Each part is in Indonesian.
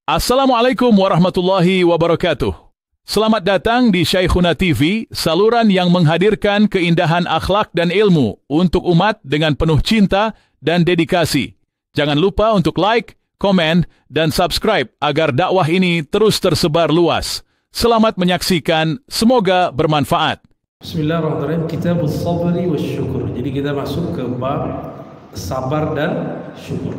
Assalamualaikum warahmatullahi wabarakatuh. Selamat datang di Syekhuna TV, saluran yang menghadirkan keindahan akhlak dan ilmu untuk umat dengan penuh cinta dan dedikasi. Jangan lupa untuk like, komen, dan subscribe agar dakwah ini terus tersebar luas. Selamat menyaksikan, semoga bermanfaat. Bismillahirrahmanirrahim. Kitabus sabri wasyukur. Jadi kita masuk ke bab sabar dan syukur.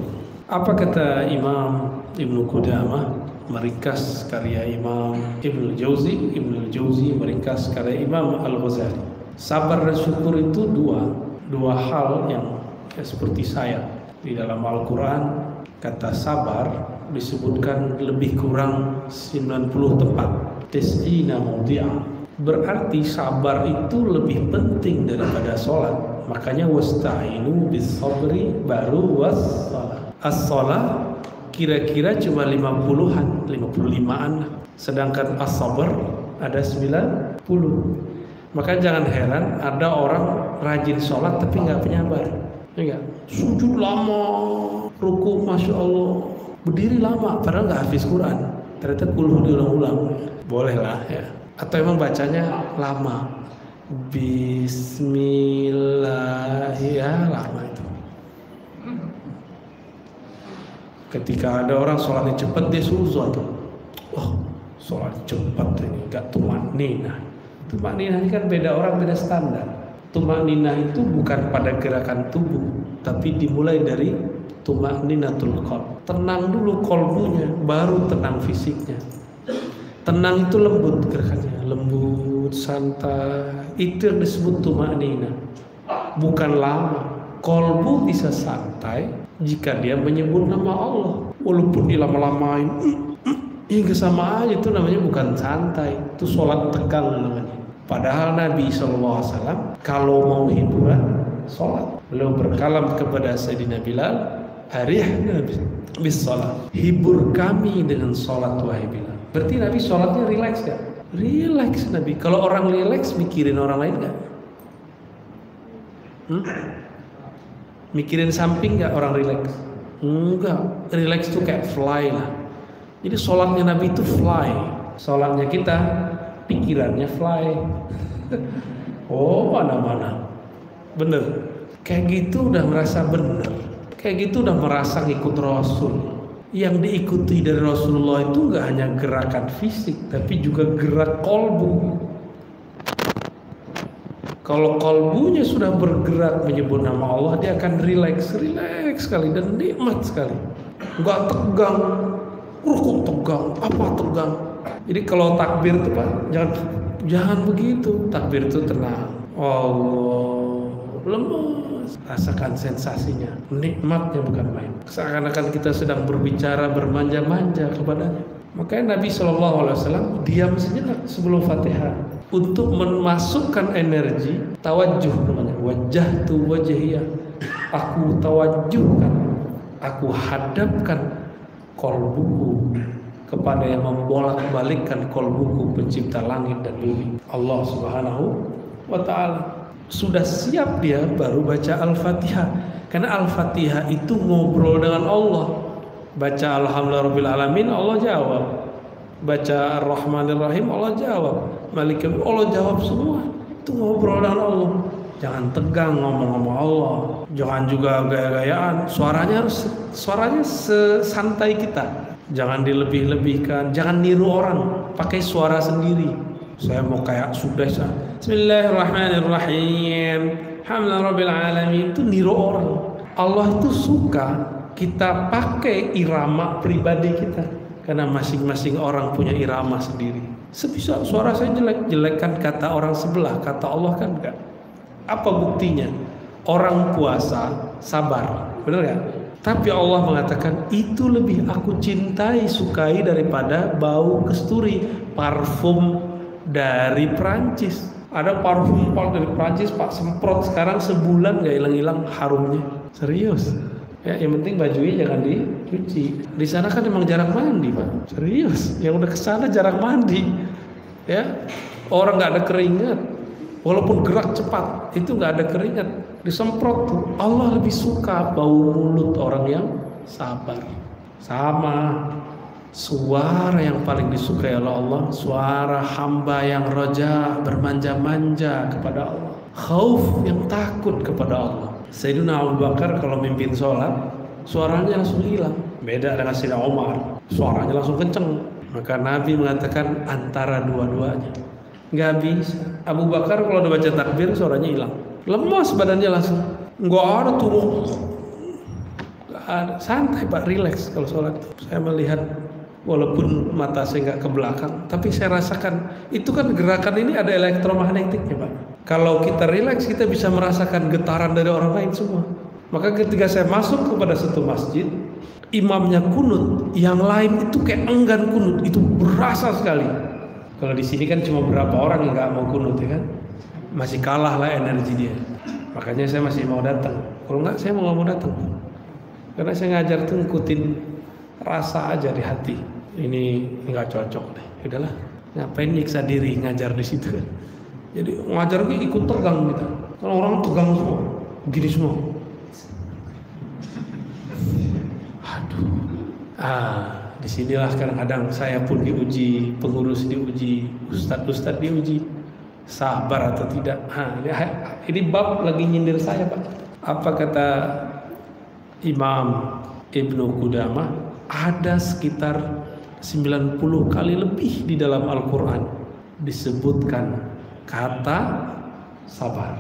Apa kata Imam Ibnu Qudamah meringkas karya Imam Ibnu Jauzi meringkas karya Imam Al-Ghazali. Sabar dan syukur itu dua hal yang seperti saya. Di dalam Al-Quran kata sabar disebutkan lebih kurang 90 tempat. Tis'ina mawdi'ah. Berarti sabar itu lebih penting daripada sholat. Makanya wasta'inu bis sabri baru was-salah. As-salah kira-kira cuma 50-an, 55-an. Sedangkan as-sabr ada 90. Maka jangan heran ada orang rajin sholat tapi nggak penyabar. Ya, sujud lama, ruku masya Allah, berdiri lama, padahal nggak hafiz Quran. Ternyata kulhu diulang-ulang. Bolehlah ya. Atau emang bacanya lama. Bismillah, ya lama itu. Ketika ada orang sholatnya cepat, dia suzon tuh. Oh, sholat cepat ini, gak tumakninah. Tumakninah ini kan beda orang, beda standar. Tumakninah itu bukan pada gerakan tubuh, tapi dimulai dari tumakninatul qalb. Tenang dulu qalbunya, baru tenang fisiknya. Tenang itu lembut gerakannya, lembut, santai. Itu yang disebut tumakninah. Bukan lama. Qalbu bisa santai jika dia menyebut nama Allah, walaupun dilama-lamain, hingga sama aja, itu namanya bukan santai, itu sholat tegang namanya. Padahal Nabi SAW kalau mau hiburan, sholat. Beliau berkalam kepada Sayyidina Bilal, arihna bis sholat, hibur kami dengan sholat wahai Bilal. Berarti Nabi sholatnya rileks gak? Rileks Nabi. Kalau orang rileks, mikirin orang lain gak? Mikirin samping nggak orang rileks? Enggak, rileks itu kayak fly lah. Jadi sholatnya Nabi itu fly, sholatnya kita pikirannya fly. Oh mana-mana, bener. Kayak gitu udah merasa bener, kayak gitu udah merasa ngikut Rasul. Yang diikuti dari Rasulullah itu nggak hanya gerakan fisik, tapi juga gerak kolbu. Kalau kalbunya sudah bergerak menyebut nama Allah, dia akan rileks sekali dan nikmat sekali. Enggak tegang, kok tegang, apa tegang. Jadi kalau takbir itu Pak, jangan begitu. Takbir itu tenang. Allah, lemas, rasakan sensasinya, nikmatnya bukan main. Seakan-akan kita sedang berbicara bermanja-manja kepadanya. Makanya Nabi SAW diam sejenak sebelum Fatihah untuk memasukkan energi tawajuh namanya, wajjahtu wajhiyah. Aku tawajuhkan, aku hadapkan qalbuku kepada yang membolak-balikkan qalbuku, pencipta langit dan bumi, Allah Subhanahu wa ta'ala. Sudah siap dia baru baca Al-Fatihah. Karena Al-Fatihah itu ngobrol dengan Allah. Baca Alhamdulillahirabbil alamin, Allah jawab. Baca Ar-Rahmanir-Rahim, Allah jawab. Malikum, Allah jawab semua. Itu ngobrol dengan Allah. Jangan tegang ngomong-ngomong Allah. Jangan juga gaya-gayaan. Suaranya sesantai kita. Jangan dilebih-lebihkan. Jangan niru orang. Pakai suara sendiri. Saya mau kayak sudah. Bismillahirrahmanirrahim. Alhamdulillahirabbil alamin. Itu niru orang. Allah itu suka kita pakai irama pribadi kita, karena masing-masing orang punya irama sendiri. Sebisa suara saya jelek kan kata orang sebelah, kata Allah kan enggak. Apa buktinya? Orang puasa sabar, benar gak? Tapi Allah mengatakan itu lebih aku cintai, sukai daripada bau kasturi, parfum dari Prancis. Ada parfum dari Prancis Pak, semprot sekarang sebulan gak hilang-hilang harumnya. Serius. Ya, yang penting bajunya jangan dicuci. Di sana kan emang jarang mandi Pak. Serius, yang udah kesana jarang mandi. Ya, orang nggak ada keringat, walaupun gerak cepat itu nggak ada keringat. Disemprot tuh. Allah lebih suka bau mulut orang yang sabar. Sama Suara yang paling disukai oleh Allah, suara hamba yang roja, bermanja-manja kepada Allah, khauf, yang takut kepada Allah. Sayyidina Abu Bakar kalau mimpin sholat, suaranya langsung hilang. Beda dengan Sayyidina Umar, suaranya langsung kenceng. Maka Nabi mengatakan antara dua-duanya. Nggak bisa. Abu Bakar kalau udah baca takbir, suaranya hilang. Lemas badannya langsung. Nggak ada turun. Nggak ada. Santai Pak, relax kalau sholat. Saya melihat, walaupun mata saya nggak ke belakang, tapi saya rasakan itu kan gerakan ini ada elektromagnetiknya Pak. Kalau kita relax, kita bisa merasakan getaran dari orang lain semua. Maka ketika saya masuk kepada satu masjid, imamnya kunut, yang lain itu kayak enggan kunut, itu berasa sekali. Kalau di sini kan cuma berapa orang yang nggak mau kunut ya kan, masih kalah lah energi dia. Makanya saya masih mau datang. Kalau nggak, saya mau datang. Karena saya ngajar tuh ngikutin rasa aja di hati. Ini nggak cocok deh. Udahlah, ngapain nyiksa diri ngajar di situ kan? Jadi ngajar ikut tegang gitu. Kalau orang tegang semua, gini semua. Aduh. Disinilah kadang-kadang saya pun diuji, pengurus diuji, ustadz diuji, sabar atau tidak. Ini bab lagi nyindir saya Pak. Apa kata Imam Ibnu Qudamah? Ada sekitar 90 kali lebih di dalam Al-Quran disebutkan kata sabar.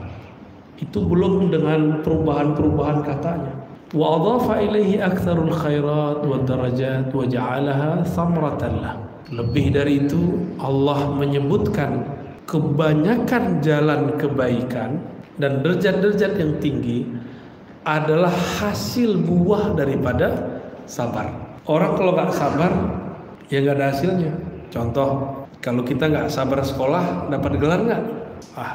Itu belum dengan perubahan-perubahan katanya. Wa adhafa ilaihi aktsarul khairat wa darajat wa ja'alaha thamratan lah. Lebih dari itu, Allah menyebutkan kebanyakan jalan kebaikan dan derajat-derajat yang tinggi adalah hasil buah daripada sabar. Orang kalau nggak sabar, ya nggak ada hasilnya. Contoh, kalau kita nggak sabar sekolah, dapat gelar nggak?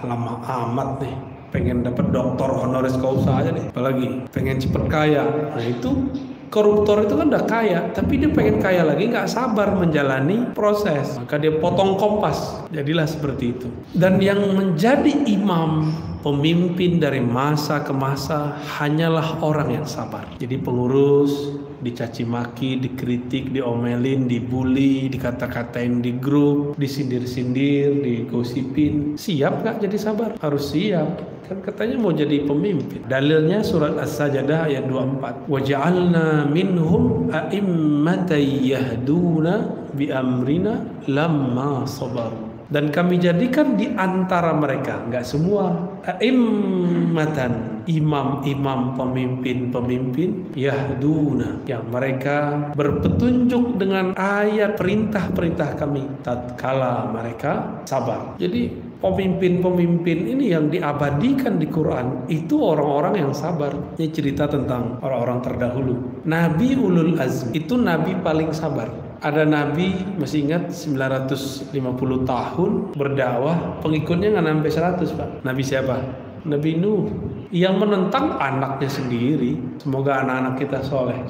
Lama amat nih. Pengen dapat doktor honoris causa aja deh, apalagi pengen cepet kaya. Nah itu koruptor itu kan udah kaya, tapi dia pengen kaya lagi, nggak sabar menjalani proses, maka dia potong kompas, jadilah seperti itu. Dan yang menjadi imam, pemimpin dari masa ke masa hanyalah orang yang sabar. Jadi pengurus dicaci maki, dikritik, diomelin, dibully, dikata-katain di grup, disindir-sindir, digosipin, siap nggak jadi sabar? Harus siap. Kan katanya mau jadi pemimpin. Dalilnya surat As-Sajdah ayat 24. Waja'alna minhum a'immatan yahduna bi amrina lamma sabaru. Dan kami jadikan di antara mereka, enggak semua, a'immatan, imam-imam, pemimpin-pemimpin, yahduna, yang mereka berpetunjuk dengan ayat perintah-perintah kami tatkala mereka sabar. Jadi pemimpin-pemimpin ini yang diabadikan di Quran itu orang-orang yang sabar. Ini cerita tentang orang-orang terdahulu. Nabi Ulul Azm itu nabi paling sabar. Ada nabi, masih ingat, 950 tahun berdakwah, pengikutnya nggak sampai 100 Pak. Nabi siapa? Nabi Nuh, yang menentang anaknya sendiri. Semoga anak-anak kita soleh.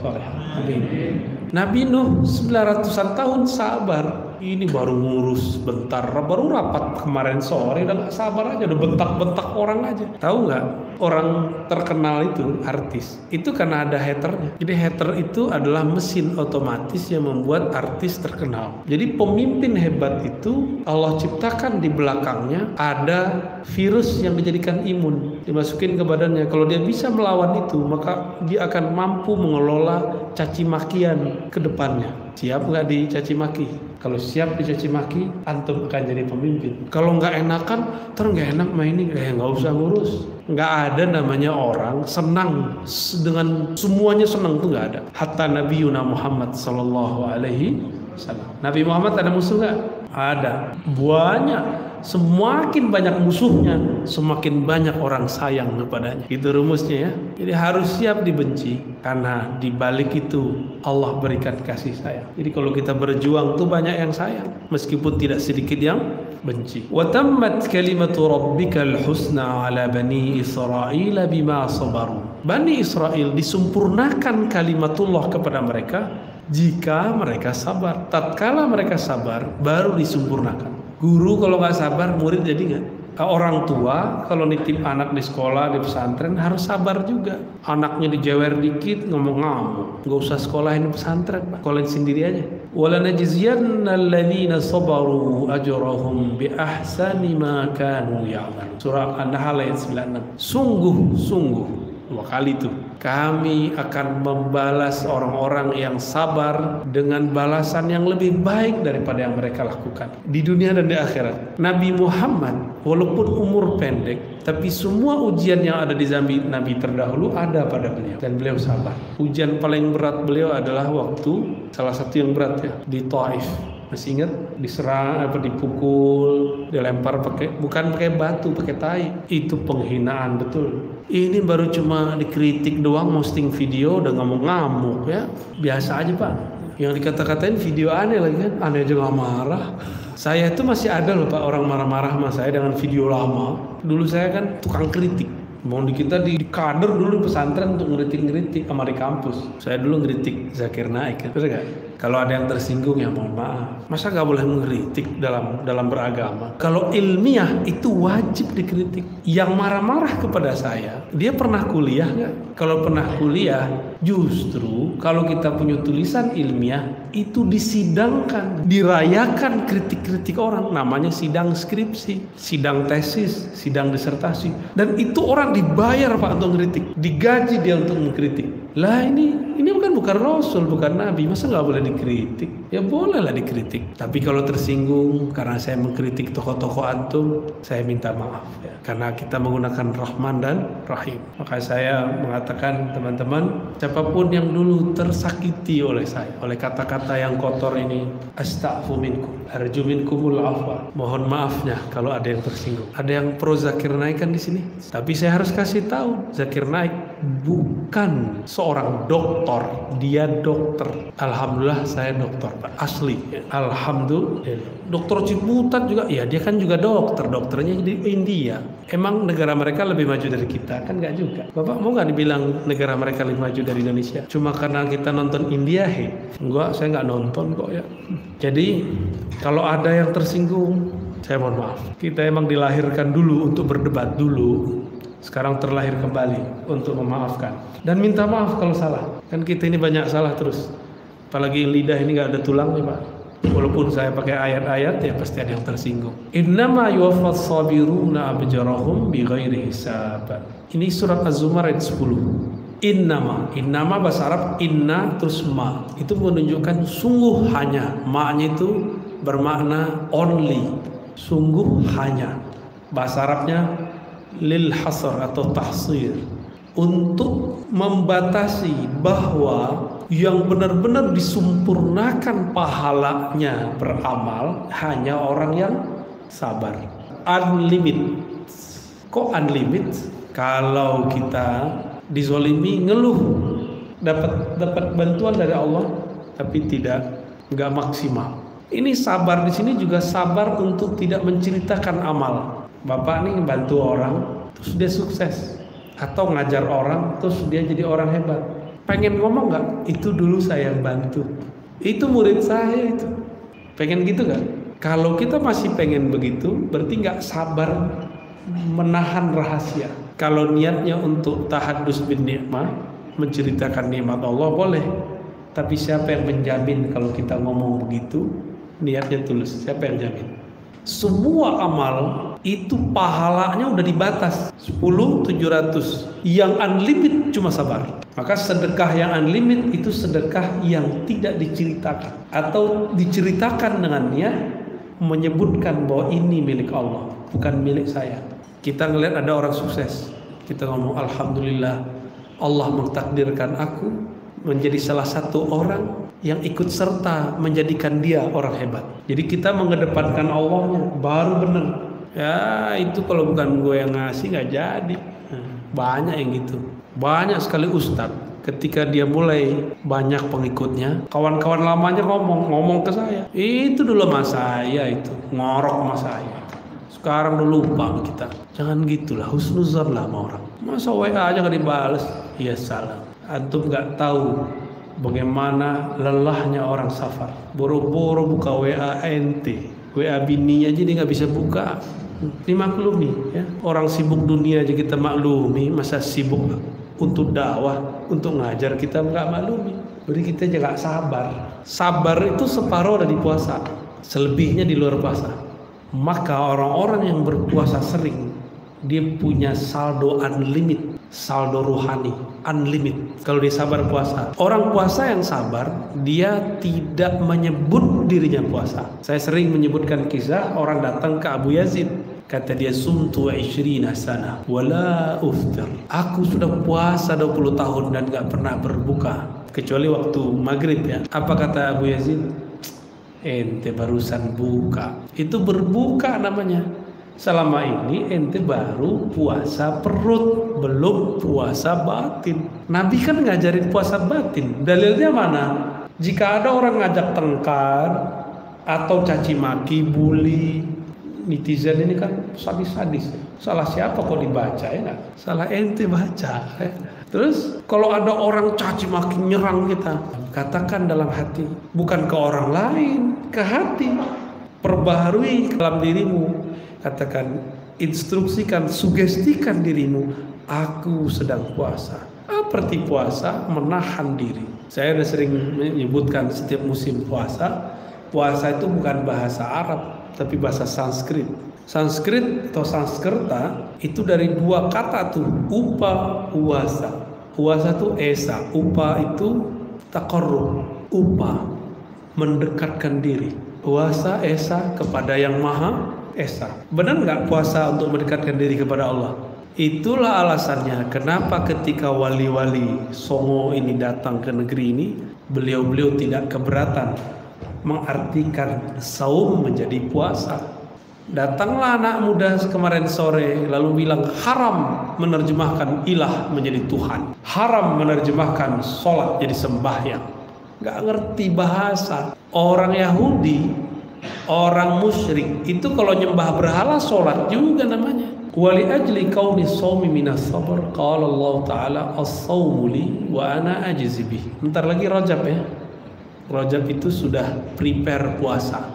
Nabi Nuh 900-an tahun sabar. Ini baru ngurus bentar, baru rapat kemarin sore, udah gak sabar aja, udah bentak-bentak orang aja. Tahu nggak, orang terkenal itu, artis, itu karena ada haternya. Jadi hater itu adalah mesin otomatis yang membuat artis terkenal. Jadi pemimpin hebat itu Allah ciptakan di belakangnya ada virus yang dijadikan imun, dimasukin ke badannya. Kalau dia bisa melawan itu, maka dia akan mampu mengelola caci makian ke depannya. Siap nggak dicaci maki? Kalau siap dicaci maki, antum akan jadi pemimpin. Kalau nggak enakan, terus nggak enak main ini, nggak usah ngurus. Nggak ada namanya orang senang dengan semuanya senang, tuh nggak ada. Hatta Nabi Muhammad Sallallahu Alaihi Wasallam. Nabi Muhammad ada musuh nggak? Ada, banyak. Semakin banyak musuhnya, semakin banyak orang sayang kepadanya. Itu rumusnya ya. Jadi harus siap dibenci, karena di balik itu Allah berikan kasih sayang. Jadi kalau kita berjuang tuh banyak yang sayang, meskipun tidak sedikit yang benci. Wa tammat kalimatu rabbikal husna ala bani Israil bima sabaru. Bani Israel disempurnakan kalimatullah kepada mereka jika mereka sabar. Tatkala mereka sabar, baru disempurnakan. Guru kalau nggak sabar, murid jadi nggak. Orang tua kalau nitip anak di sekolah, di pesantren harus sabar juga. Anaknya dijewer dikit ngomong ngamuk, nggak usah sekolahin di pesantren, Pak, sekolahin sendiri aja. walanajziyanna alladhina sabaru ajrahum bi ahsani ma kanu ya'malun. Surah An-Nahl ayat 96. Sungguh dua kali itu kami akan membalas orang-orang yang sabar dengan balasan yang lebih baik daripada yang mereka lakukan di dunia dan di akhirat. Nabi Muhammad walaupun umur pendek, tapi semua ujian yang ada di zaman Nabi terdahulu ada pada beliau dan beliau sabar. Ujian paling berat beliau adalah waktu, salah satu yang berat ya, di Taif. Masih ingat? Diserang, dipukul, dilempar bukan pakai batu, pakai tai. Itu penghinaan betul. Ini baru cuma dikritik doang, posting video udah ngamuk-ngamuk ya. Biasa aja Pak. Yang dikata-katain video aneh lagi kan, aneh aja nggak marah. Saya itu masih ada loh Pak orang marah-marah sama saya dengan video lama. Dulu saya kan tukang kritik. Mau di kita di kader dulu pesantren untuk ngeritik-ngeritik sama di kampus. Saya dulu ngeritik Zakir Naik, kan? Betul gak? Kalau ada yang tersinggung ya mohon maaf. Masa nggak boleh mengkritik dalam beragama? Kalau ilmiah itu wajib dikritik. Yang marah-marah kepada saya, dia pernah kuliah nggak? Kalau pernah kuliah, justru kalau kita punya tulisan ilmiah itu disidangkan, dirayakan kritik-kritik orang. Namanya sidang skripsi, sidang tesis, sidang disertasi. Dan itu orang dibayar Pak untuk mengkritik, digaji dia untuk mengkritik. Lah ini bukan Rasul, bukan Nabi, masa nggak boleh dikritik? Ya bolehlah dikritik. Tapi kalau tersinggung karena saya mengkritik tokoh-tokoh antum, saya minta maaf ya. Karena kita menggunakan Rahman dan Rahim. Maka saya mengatakan teman-teman, siapapun yang dulu tersakiti oleh saya, oleh kata-kata yang kotor ini, astaghfu minkum, arju minkumul afwa. Mohon maafnya kalau ada yang tersinggung. Ada yang pro Zakir Naik kan di sini. Tapi saya harus kasih tahu, Zakir Naik bukan seorang doktor, dia dokter. Alhamdulillah saya dokter Pak, asli. Alhamdulillah. Dokter Ciputat juga, ya dia kan juga dokter, dokternya di India. Emang negara mereka lebih maju dari kita? Kan nggak juga. Bapak mau nggak dibilang negara mereka lebih maju dari Indonesia? Cuma karena kita nonton India, enggak, saya nggak nonton kok ya. Jadi kalau ada yang tersinggung, saya mohon maaf. Kita emang dilahirkan dulu untuk berdebat dulu. Sekarang terlahir kembali untuk memaafkan dan minta maaf kalau salah. Kan kita ini banyak salah terus. Apalagi lidah ini nggak ada tulangnya Pak. Walaupun saya pakai ayat-ayat ya pasti ada yang tersinggung. Innama yuwaffas sabiruna ajrahum bighairi hisab. Ini surat Az-Zumar ayat 10. Innama bahasa Arab inna terus ma. Itu menunjukkan sungguh hanya. Ma-nya itu bermakna only. Sungguh hanya. Bahasa Arabnya lil hasr atau tahsir, untuk membatasi bahwa yang benar-benar disempurnakan pahalanya beramal hanya orang yang sabar. Unlimited. Kok unlimited? Kalau kita dizolimi ngeluh, dapat bantuan dari Allah tapi nggak maksimal. Ini sabar di sini juga sabar untuk tidak menceritakan amal. Bapak nih bantu orang terus dia sukses, atau ngajar orang terus dia jadi orang hebat. Pengen ngomong nggak? Itu dulu saya yang bantu. Itu murid saya itu. Pengen gitu nggak? Kalau kita masih pengen begitu, berarti nggak sabar menahan rahasia. Kalau niatnya untuk tahadus bin nikmah, menceritakan nikmat Allah boleh. Tapi siapa yang menjamin kalau kita ngomong begitu, niatnya tulus? Siapa yang jamin? Semua amal itu pahalanya udah dibatas 10.700. Yang unlimited cuma sabar. Maka sedekah yang unlimited itu sedekah yang tidak diceritakan, atau diceritakan dengan niat menyebutkan bahwa ini milik Allah, bukan milik saya. Kita ngelihat ada orang sukses, kita ngomong alhamdulillah, Allah mentakdirkan aku menjadi salah satu orang yang ikut serta menjadikan dia orang hebat. Jadi kita mengedepankan Allahnya, baru benar. Ya itu kalau bukan gue yang ngasih nggak jadi. Banyak yang gitu. Banyak sekali ustadz ketika dia mulai banyak pengikutnya, kawan-kawan lamanya ngomong ke saya, itu dulu sama saya, itu ngorok sama saya. Sekarang udah lupa kita. Jangan gitulah, husnuzon lah sama orang. Masa WA aja nggak dibales? Iya salah. Antum nggak tahu bagaimana lelahnya orang safar. Boro-boro buka WA ente, WA bininya aja dia nggak bisa buka. Dimaklumi ya. Orang sibuk dunia aja kita maklumi, masa sibuk untuk dakwah, untuk ngajar kita nggak maklumi. Jadi kita jangan sabar. Sabar itu separuh dari puasa, selebihnya di luar puasa. Maka orang-orang yang berpuasa sering, dia punya saldo unlimited, saldo rohani unlimited kalau dia sabar puasa. Orang puasa yang sabar, dia tidak menyebut dirinya puasa. Saya sering menyebutkan kisah orang datang ke Abu Yazid. Kata dia, sumtu 20 sana wala uftir. Aku sudah puasa 20 tahun dan gak pernah berbuka kecuali waktu maghrib ya. Apa kata Abu Yazid? Ente barusan buka. Itu berbuka namanya. Selama ini ente baru puasa perut, belum puasa batin. Nabi kan ngajarin puasa batin. Dalilnya mana? Jika ada orang ngajak tengkar atau caci maki, bully, netizen ini kan sadis-sadis. Salah siapa kok dibaca ya nggak? Salah ente baca. Terus kalau ada orang caci maki nyerang kita, katakan dalam hati, bukan ke orang lain, ke hati. Perbaharui dalam dirimu. Katakan, instruksikan, sugestikan dirimu, aku sedang puasa. Arti puasa, menahan diri. Saya sudah sering menyebutkan setiap musim puasa, puasa itu bukan bahasa Arab, tapi bahasa Sanskrit. Sanskrit atau Sanskerta itu dari dua kata tuh, upa, uwasa. Uwasa itu esa, upa itu taqarrub, upa, mendekatkan diri. Puasa esa kepada yang maha esa. Benar nggak puasa untuk mendekatkan diri kepada Allah? Itulah alasannya kenapa ketika wali-wali Songo ini datang ke negeri ini, beliau-beliau tidak keberatan mengartikan saum menjadi puasa. Datanglah anak muda kemarin sore lalu bilang haram menerjemahkan ilah menjadi Tuhan, haram menerjemahkan sholat jadi sembahyang. Nggak ngerti bahasa. Orang Yahudi, orang musyrik itu kalau nyembah berhala sholat juga namanya. Wali ajli kauni sawmi minas sabr, qala Allah Ta'ala as-sawmu li wa ana ajzi bih. Bentar lagi Rajab ya. Rajab itu sudah prepare puasa.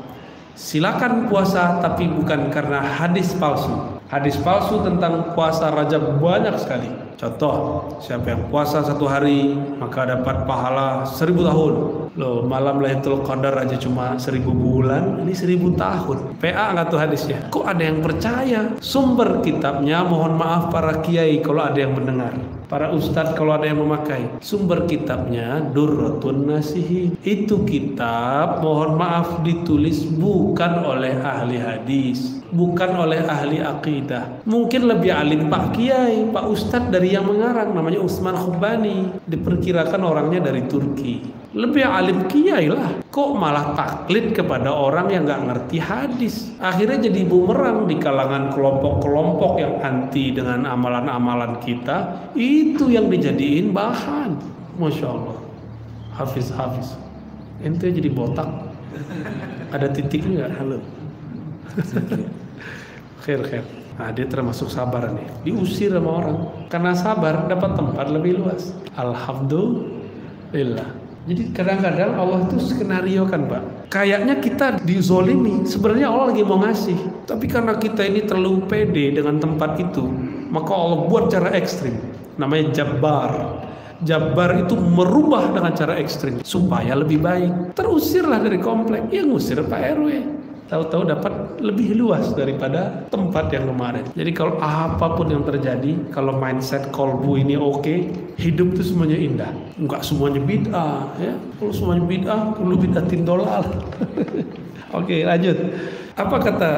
Silakan puasa, tapi bukan karena hadis palsu. Hadis palsu tentang puasa Rajab banyak sekali. Contoh, siapa yang puasa 1 hari maka dapat pahala 1000 tahun. Loh, malam Lailatul Qadar aja cuma 1000 bulan, ini 1000 tahun. PA nggak tuh hadisnya? Kok ada yang percaya? Sumber kitabnya, mohon maaf para kiai kalau ada yang mendengar, para ustadz kalau ada yang memakai. Sumber kitabnya Durratun Nasihin. Itu kitab, mohon maaf, ditulis bukan oleh ahli hadis, bukan oleh ahli akidah. Mungkin lebih alim Pak Kiai, Pak Ustadz dari yang mengarang, namanya Utsman Khubani, diperkirakan orangnya dari Turki. Lebih alim kiai lah. Kok malah taklid kepada orang yang nggak ngerti hadis? Akhirnya jadi bumerang di kalangan kelompok-kelompok yang anti dengan amalan-amalan kita. Itu yang dijadiin bahan. Masya Allah. Hafiz. Ente jadi botak. Ada titiknya nggak? Halo. Khair. Nah, dia termasuk sabar nih. Diusir sama orang. Karena sabar dapat tempat lebih luas. Alhamdulillah. Jadi kadang-kadang Allah itu skenario kan Pak. Kayaknya kita dizolimi, sebenarnya Allah lagi mau ngasih. Tapi karena kita ini terlalu pede dengan tempat itu, maka Allah buat cara ekstrim. Namanya Jabbar. Jabbar itu merubah dengan cara ekstrim supaya lebih baik. Terusirlah dari komplek. Ya ngusir Pak RW. Tahu-tahu dapat lebih luas daripada tempat yang kemarin. Jadi kalau apapun yang terjadi, kalau mindset kolbu ini oke, hidup itu semuanya indah. Enggak semuanya bid'ah, ya. Kalau semuanya bid'ah, perlu bid'atin dolal. Oke, lanjut. Apa kata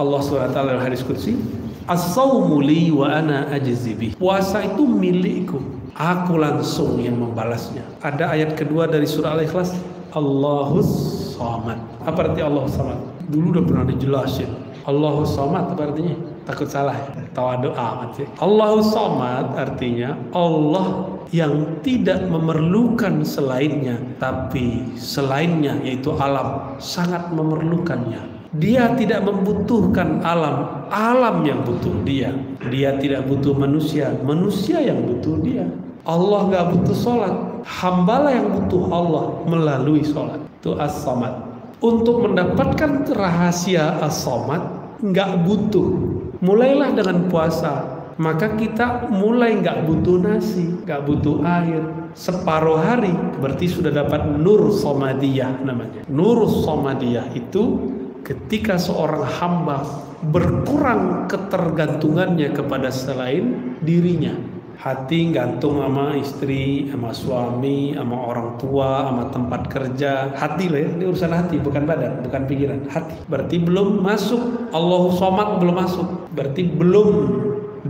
Allah SWT dalam hadis qudsi? As-sawmu li wa ana ajzi bih. Puasa itu milikku, aku langsung yang membalasnya. Ada ayat kedua dari surah Al-Ikhlas, Allahus Samad. Apa arti Allahus Samad? Dulu udah pernah dijelasin. Allahus Samad apa artinya? Takut salah ya? Tawadu amat sih. Allahus Samad artinya Allah yang tidak memerlukan selainnya, tapi selainnya yaitu alam sangat memerlukannya. Dia tidak membutuhkan alam, alam yang butuh dia. Dia tidak butuh manusia, manusia yang butuh dia. Allah gak butuh sholat, hambalah yang butuh Allah melalui sholat. Itu As-Samad. Untuk mendapatkan rahasia As-Samad nggak butuh. Mulailah dengan puasa. maka kita mulai nggak butuh nasi, nggak butuh air. Separuh hari berarti sudah dapat nur somadiyah namanya. Nur somadiyah itu ketika seorang hamba berkurang ketergantungannya kepada selain dirinya. Hati gantung sama istri, sama suami, sama orang tua, sama tempat kerja. Hati loh ya, ini urusan hati, bukan badan, bukan pikiran. Hati. Berarti belum masuk, Allahu Somad belum masuk. Berarti belum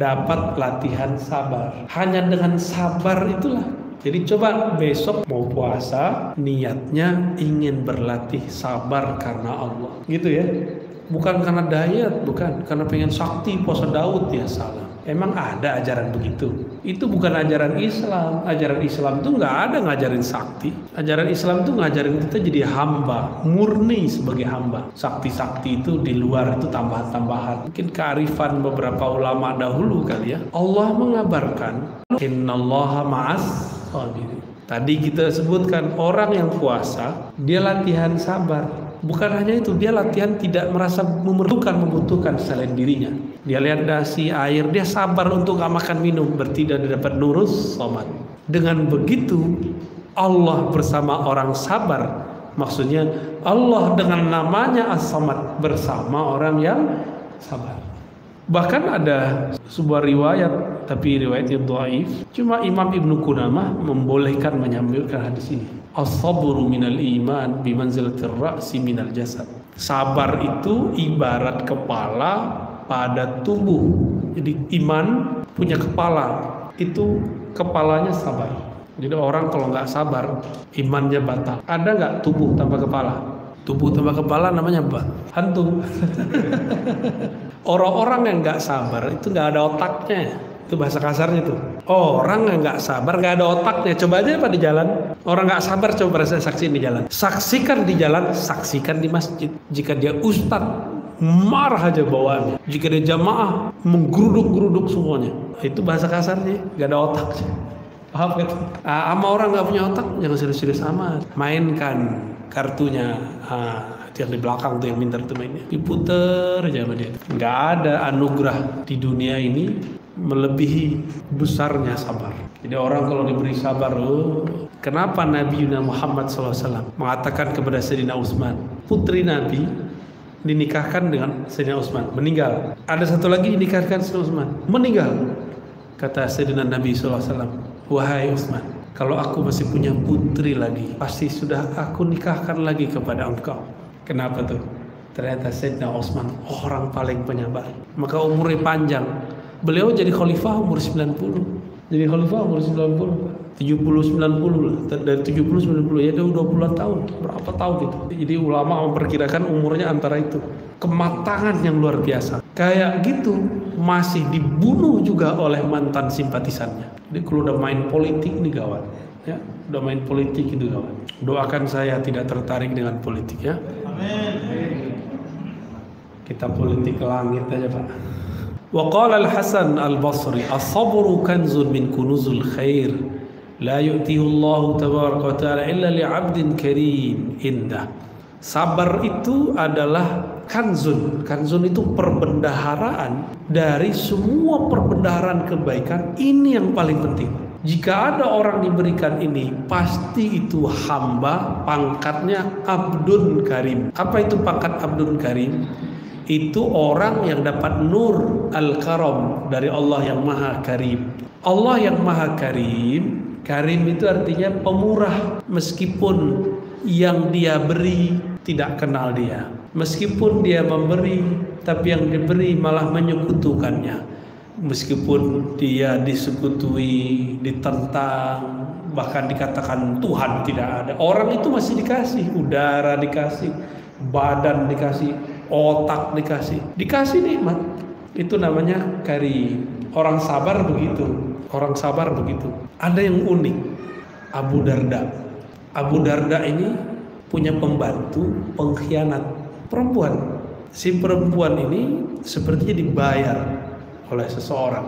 dapat latihan sabar. Hanya dengan sabar itulah. Jadi coba besok mau puasa, niatnya ingin berlatih sabar karena Allah. Gitu ya. Bukan karena diet, bukan. Karena pengen sakti puasa Daud ya, salah. Emang ada ajaran begitu? Itu bukan ajaran Islam. Ajaran Islam itu nggak ada ngajarin sakti. Ajaran Islam itu ngajarin kita jadi hamba, murni sebagai hamba. Sakti-sakti itu di luar itu tambahan-tambahan. Mungkin kearifan beberapa ulama dahulu kali ya. Allah mengabarkan, innallaha ma'as sabirin. Tadi kita sebutkan orang yang puasa, dia latihan sabar. Bukan hanya itu, dia latihan tidak merasa membutuhkan selain dirinya. Dia lihat nasi, air, dia sabar untuk gak makan minum. Berarti dia dapat nurus somat. Dengan begitu, Allah bersama orang sabar. Maksudnya Allah dengan namanya As-Samad bersama orang yang sabar. Bahkan ada sebuah riwayat, tapi riwayatnya dhaif. Cuma Imam Ibnu Qudamah membolehkan menyambungkan hadis ini. As-sabru minal iman bimanzilatir ra'si minal jasad. Sabar itu ibarat kepala pada tubuh. Jadi iman punya kepala, itu kepalanya sabar. Jadi orang kalau nggak sabar, imannya batal. Ada nggak tubuh tanpa kepala? Tubuh tanpa kepala namanya apa? Hantu. Orang-orang yang nggak sabar itu nggak ada otaknya. Itu bahasa kasarnya tuh. Orang yang nggak sabar nggak ada otaknya. Coba aja Pak di jalan. Orang nggak sabar coba saya saksiin di jalan. Saksikan di jalan, saksikan di masjid. Jika dia ustadz, marah aja bawaannya. Jika dia jamaah, menggeruduk-geruduk semuanya. Itu bahasa kasarnya, nggak ada otaknya. Paham kan? Sama orang nggak punya otak, jangan serius-serius amat. Mainkan kartunya. Yang di belakang tuh yang minta itu mainnya. Diputer aja sama dia. Nggak ada anugerah di dunia ini melebihi besarnya sabar. Jadi orang kalau diberi sabar, kenapa Nabi Muhammad SAW mengatakan kepada Sayyidina Utsman, putri Nabi dinikahkan dengan Sayyidina Utsman, meninggal. Ada satu lagi dinikahkan Sayyidina Utsman, meninggal. Kata Sayyidina Nabi SAW, wahai Utsman, kalau aku masih punya putri lagi, pasti sudah aku nikahkan lagi kepada engkau. Kenapa tuh? Ternyata Sayyidina Utsman orang paling penyabar, maka umurnya panjang. Beliau jadi khalifah umur 90. Jadi khalifah umur 90. 70-90 lah. Dari 70-90 ya udah 20 tahun. Berapa tahun itu? Jadi ulama memperkirakan umurnya antara itu. Kematangan yang luar biasa. Kayak gitu masih dibunuh juga oleh mantan simpatisannya. Jadi kalau udah main politik nih gawat. Ya, udah main politik itu gawat. Doakan saya tidak tertarik dengan politik ya. Amin. Kita politik ke langit aja Pak. وقال الحسن البصري الصبر كنز من كنوز الخير لا يؤتيه الله تبارك وتعالى إلا لعبد كريم عنده. Sabar itu adalah kanzun. Kanzun itu perbendaharaan dari semua perbendaharaan kebaikan. Ini yang paling penting. Jika ada orang diberikan ini, pasti itu hamba, pangkatnya Abdun Karim. Apa itu pangkat Abdun Karim? Itu orang yang dapat nur al-karam dari Allah yang maha karim. Allah yang maha karim, karim itu artinya pemurah. Meskipun yang dia beri tidak kenal dia, meskipun dia memberi tapi yang diberi malah menyekutukannya, meskipun dia disekutui, ditentang, bahkan dikatakan Tuhan tidak ada, orang itu masih dikasih udara, dikasih badan, dikasih otak, dikasih nikmat. Itu namanya karim. Orang sabar begitu. Orang sabar begitu. Ada yang unik. Abu Darda. Abu Darda ini punya pembantu pengkhianat, perempuan. Si perempuan ini sepertinya dibayar oleh seseorang.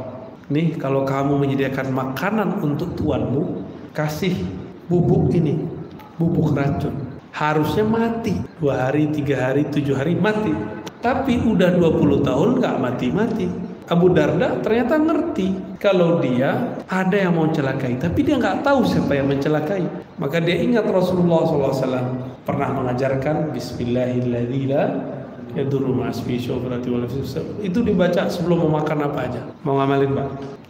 Nih, kalau kamu menyediakan makanan untuk tuanmu, kasih bubuk ini, bubuk racun. Harusnya mati 2 hari, 3 hari, 7 hari mati. Tapi udah 20 tahun gak mati-mati. Abu Darda ternyata ngerti kalau dia ada yang mau celakai, tapi dia nggak tahu siapa yang mencelakai. Maka dia ingat Rasulullah SAW pernah mengajarkan Bismillahirrahmanirrahim yadurru ma'asmi syubrati wal itu dibaca sebelum mau makan apa aja. Mau ngamalin Pak?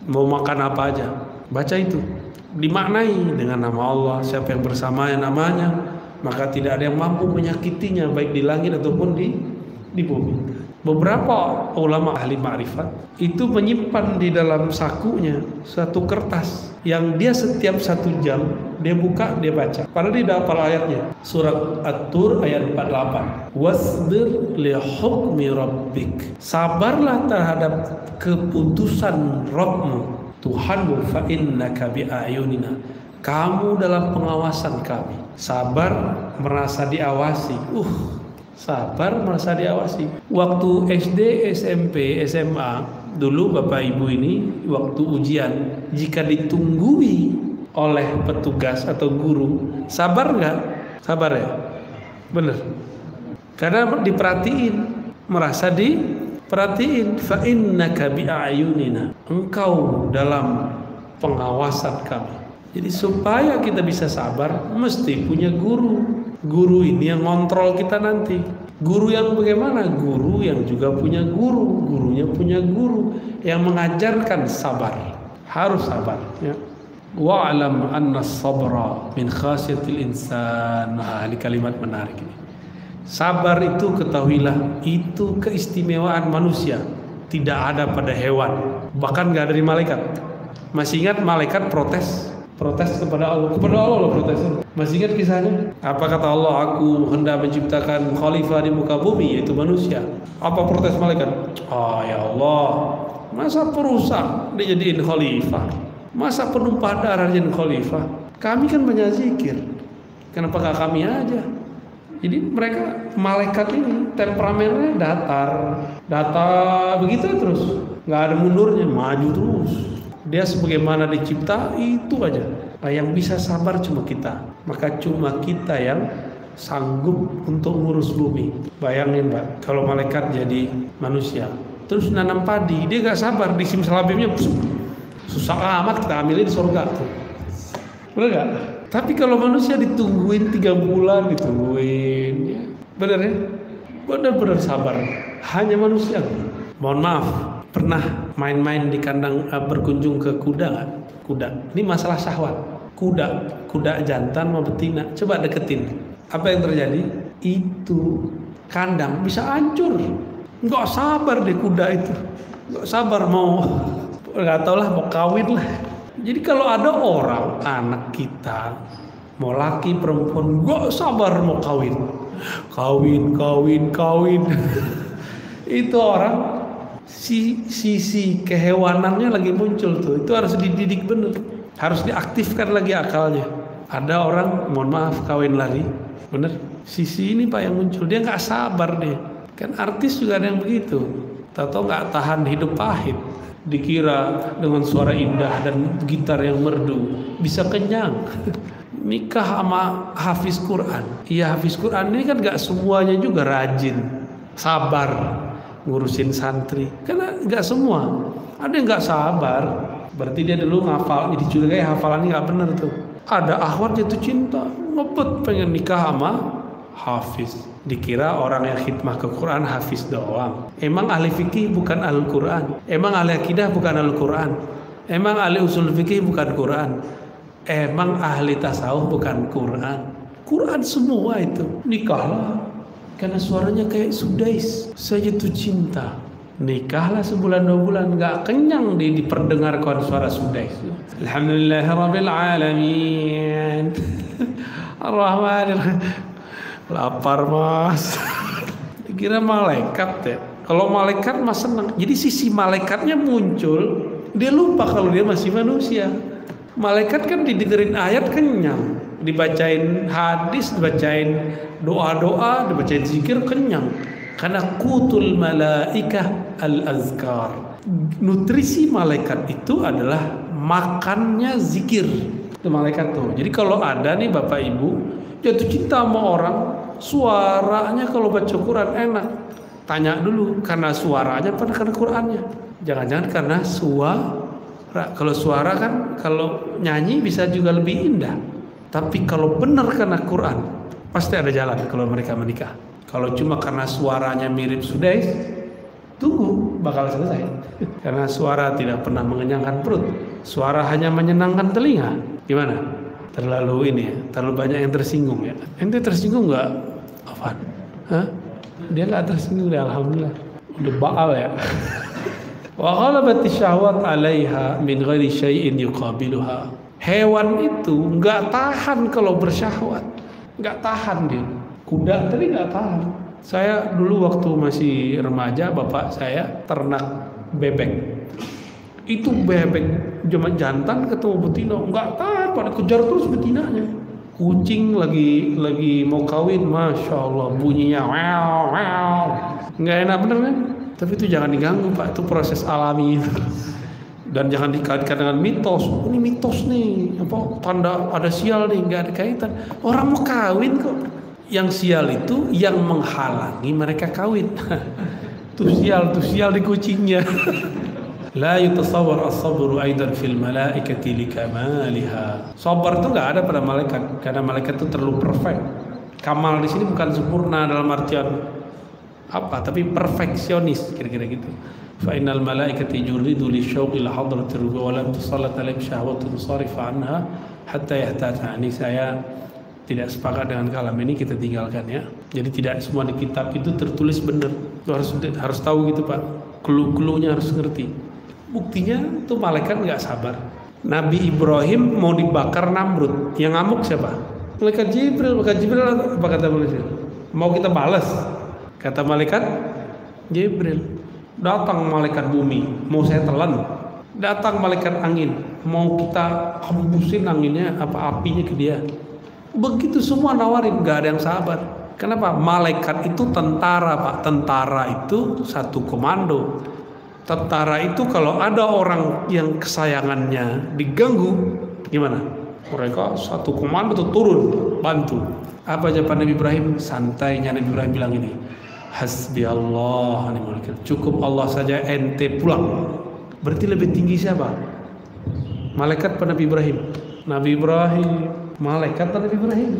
Mau makan apa aja? Baca itu. Dimaknai dengan nama Allah, siapa yang bersamanya namanya, maka tidak ada yang mampu menyakitinya baik di langit ataupun di bumi. Beberapa ulama ahli ma'rifat itu menyimpan di dalam sakunya satu kertas yang dia setiap 1 jam dia buka, dia baca. Padahal dia hafal ayatnya. Surat At-Tur ayat 48. Wasbir li hukmi rabbik. Sabarlah terhadap keputusan Rabbmu, Tuhanmu, fa innaka bi ayunina. Kamu dalam pengawasan kami. Sabar merasa diawasi. Sabar merasa diawasi. Waktu SD, SMP, SMA, dulu Bapak Ibu ini waktu ujian, jika ditunggui oleh petugas atau guru, sabar nggak? Sabar ya? Bener. Karena diperhatiin, merasa diperhatiin. Fa innaka bi ayunina. Engkau dalam pengawasan kami. Jadi supaya kita bisa sabar, mesti punya guru. Guru ini yang ngontrol kita nanti. Guru yang bagaimana? Guru yang juga punya guru. Gurunya punya guru yang mengajarkan sabar. Harus sabar ya. Wa'lam anna as-sabra min khasyatil insan. Nah, ini kalimat menarik ini. Sabar itu ketahuilah, itu keistimewaan manusia. Tidak ada pada hewan. Bahkan gak dari malaikat. Masih ingat malaikat protes kepada Allah loh protesnya. Masih ingat kisahnya? Apa kata Allah? Aku hendak menciptakan khalifah di muka bumi, yaitu manusia. Apa protes malaikat? Ya Allah, masa perusak dijadiin khalifah? Masa penumpah darah jadi khalifah? Kami kan banyak zikir, kenapa gak kami aja? Jadi mereka, malaikat ini temperamennya datar begitu terus, gak ada mundurnya, maju terus. Dia sebagaimana dicipta itu aja. Nah, yang bisa sabar cuma kita. Maka cuma kita yang sanggup untuk ngurus bumi. Bayangin Pak, kalau malaikat jadi manusia, terus nanam padi, dia gak sabar, di simsalabimnya susah amat, kita ambilin di surga tuh. Bener gak? Tapi kalau manusia ditungguin 3 bulan, ditungguin ya. Bener ya? Bener-bener sabar. Hanya manusia. Mohon maaf, pernah main-main di kandang, berkunjung ke kuda nggak? Kuda. Ini masalah syahwat. Kuda jantan mau betina. Coba deketin. Apa yang terjadi? Itu kandang bisa hancur. Nggak sabar deh kuda itu. Nggak sabar mau, nggak tau lah mau kawin lah. Jadi kalau ada orang anak kita mau laki perempuan nggak sabar mau kawin. Itu orang sisi kehewanannya lagi muncul tuh. Itu harus dididik bener, harus diaktifkan lagi akalnya. Ada orang mohon maaf kawin lari, bener, sisi ini Pak yang muncul, dia nggak sabar deh. Kan artis juga ada yang begitu, tahu nggak tahan hidup pahit, dikira dengan suara indah dan gitar yang merdu bisa kenyang. Nikah sama hafiz Quran. Iya, hafiz Quran ini kan nggak semuanya juga rajin, sabar ngurusin santri, karena nggak semua. Ada yang nggak sabar, berarti dia dulu ngafal, jadi curigai hafalannya nggak bener tuh. Ada akhwat jatuh cinta, ngebet pengen nikah sama hafiz, dikira orang yang khidmah ke Quran hafiz doang. Emang ahli fikih bukan ahli Quran, emang ahli akidah bukan ahli Quran, emang ahli usul fikih bukan Quran, emang ahli tasawuf bukan Quran. Quran semua itu. Nikahlah karena suaranya kayak Sudais, saya jatuh cinta. Nikahlah sebulan 2 bulan, nggak kenyang diperdengarkan suara Sudais. Alhamdulillahirabbil alamin. Ar-Rahmanir. Lapar mas. Dikira malaikat ya. Kalau malaikat mas senang. Jadi sisi malaikatnya muncul, dia lupa kalau dia masih manusia. Malaikat kan didengerin ayat kenyang, dibacain hadis, dibacain doa-doa, dibacain zikir kenyang. Karena kutul malaikah al-azkar. Nutrisi malaikat itu adalah makannya zikir. Itu malaikat tuh. Jadi kalau ada nih Bapak Ibu jatuh cinta sama orang, suaranya kalau baca Quran enak, tanya dulu karena suaranya apa karena Qur'annya. Jangan-jangan karena suara. Kalau suara kan kalau nyanyi bisa juga lebih indah. Tapi kalau benar karena Quran, pasti ada jalan kalau mereka menikah. Kalau cuma karena suaranya mirip Sudais, tunggu bakal selesai. Karena suara tidak pernah mengenyangkan perut. Suara hanya menyenangkan telinga. Gimana? Terlalu ini ya, terlalu banyak yang tersinggung ya. Ente tersinggung nggak, Afan? Hah? Dia nggak tersinggung deh, alhamdulillah. Udah baal ya. Wa ghalabat syahwat 'alaiha min ghairi syai'in yuqabiluha. Hewan itu nggak tahan kalau bersyahwat, nggak tahan dia. Kuda tadi nggak tahan. Saya dulu waktu masih remaja, bapak saya ternak bebek. Itu bebek zaman jantan ketemu betina nggak tahan, pada kejar terus betinanya. Kucing lagi mau kawin, masya Allah bunyinya wow wow, nggak enak bener kan? Tapi itu jangan diganggu Pak, itu proses alami itu. Dan jangan dikaitkan dengan mitos. Ini mitos nih, apa tanda ada sial nih, nggak ada kaitan. Orang mau kawin kok. Yang sial itu yang menghalangi mereka kawin. Tuh sial di kucingnya. La yutasawwar as-sabru aidan fil malaikati likamaliha. Sabar itu nggak ada pada malaikat, karena malaikat itu terlalu perfect. Kamal di sini bukan sempurna dalam artian apa, tapi perfeksionis kira-kira gitu. Fa innal malaikati yuridu li syauqil hadratir wa lam tusallat alaihim syahwatun sarifa anha hatta yahtata. Ini saya tidak sepakat dengan kalam ini, kita tinggalkan ya. Jadi tidak semua di kitab itu tertulis benar. Itu harus tahu gitu Pak. Clue-cluenya harus ngerti. Buktinya tuh malaikat nggak sabar. Nabi Ibrahim mau dibakar Namrud, yang ngamuk siapa? Malaikat Jibril. Apa kata malaikat? Mau kita balas? Kata malaikat Jibril. Datang malaikat bumi, mau saya telan. Datang malaikat angin, mau kita hembusin anginnya apa apinya ke dia. Begitu semua nawarin, gak ada yang sabar. Kenapa? Malaikat itu tentara Pak. Tentara itu satu komando. Tentara itu kalau ada orang yang kesayangannya diganggu, gimana? Mereka satu komando tuh turun bantu. Apa jawaban Nabi Ibrahim? Santainya Nabi Ibrahim bilang ini, hasbi Allah, cukup Allah saja, ente pulang. Berarti lebih tinggi siapa? Malaikat pada Nabi Ibrahim? Nabi Ibrahim. Malaikat pada Nabi Ibrahim?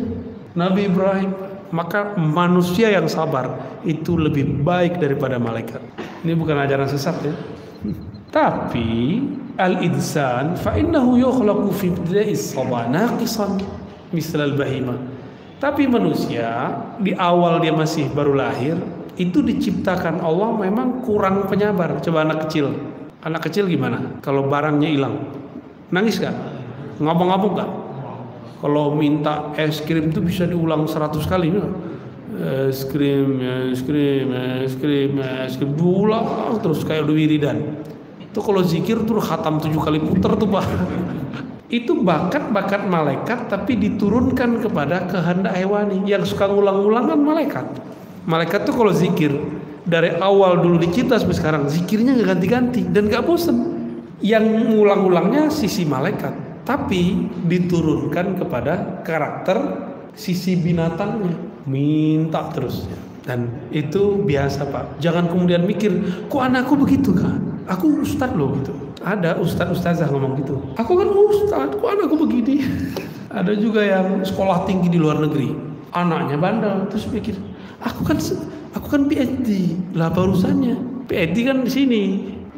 Nabi Ibrahim. Maka manusia yang sabar itu lebih baik daripada malaikat. Ini bukan ajaran sesat ya. Tapi al-insan fa innahu yukhlaqu fi ibtida'is sabah naqisan misal al-bahimah. Tapi manusia di awal dia masih baru lahir itu diciptakan Allah memang kurang penyabar. Coba anak kecil. Anak kecil gimana? Kalau barangnya hilang, nangis gak? Ngabuk-ngabuk gak? Kalau minta es krim itu bisa diulang 100 kali. Es krim, diulang terus kayak udah wiridan. Itu kalau zikir tuh khatam 7 kali puter tuh Pak. Itu bakat malaikat tapi diturunkan kepada kehendak hewani. Yang suka ngulang-ngulang kan malaikat. Malaikat tuh kalau zikir dari awal dulu dicipta sampai sekarang zikirnya nggak ganti-ganti dan nggak bosen. Yang ngulang-ulangnya sisi malaikat, tapi diturunkan kepada karakter sisi binatangnya, minta terus. Dan itu biasa Pak. Jangan kemudian mikir, kok anakku begitu kan? Aku ustadz loh gitu. Ada ustazah ngomong gitu. Aku kan ustadz, kok anakku begini? Ada juga yang sekolah tinggi di luar negeri, anaknya bandel, terus pikir, aku kan PhD, lah apa urusannya? PhD kan di sini,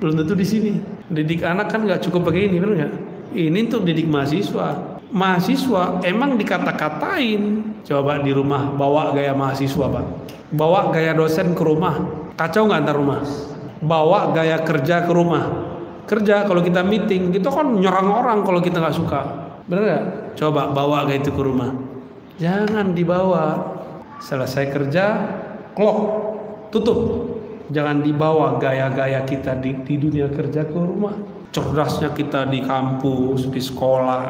belum tentu di sini. Didik anak kan nggak cukup pakai ini, benar nggak? Ini untuk didik mahasiswa. Mahasiswa emang dikata-katain. Coba di rumah bawa gaya mahasiswa Pak, bawa gaya dosen ke rumah, kacau nggak antar rumah? Bawa gaya kerja ke rumah. Kerja kalau kita meeting, kita kan nyerang orang kalau kita nggak suka, benar nggak? Coba bawa gaya itu ke rumah. Jangan dibawa. Selesai kerja, clock, tutup. Jangan dibawa gaya-gaya kita di dunia kerja ke rumah. Cerdasnya kita di kampus, di sekolah,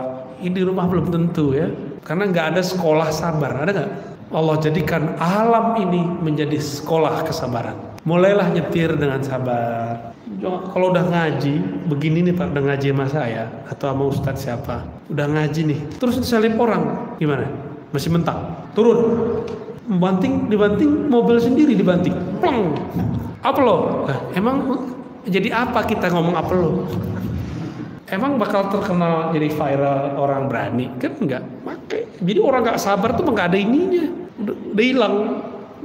ini di rumah belum tentu ya. Karena nggak ada sekolah sabar, ada nggak? Allah jadikan alam ini menjadi sekolah kesabaran. Mulailah nyetir dengan sabar. Kalau udah ngaji, begini nih Pak, udah ngaji sama saya atau sama ustadz siapa, udah ngaji nih, terus disalip orang, gimana? Masih mentak, turun. dibanting mobil sendiri dibanting. Plong. Apa lo? Nah, emang jadi apa kita ngomong apa lo? Emang bakal terkenal jadi viral orang berani? Kan enggak. Jadi orang nggak sabar tuh nggak ada ininya. Udah hilang,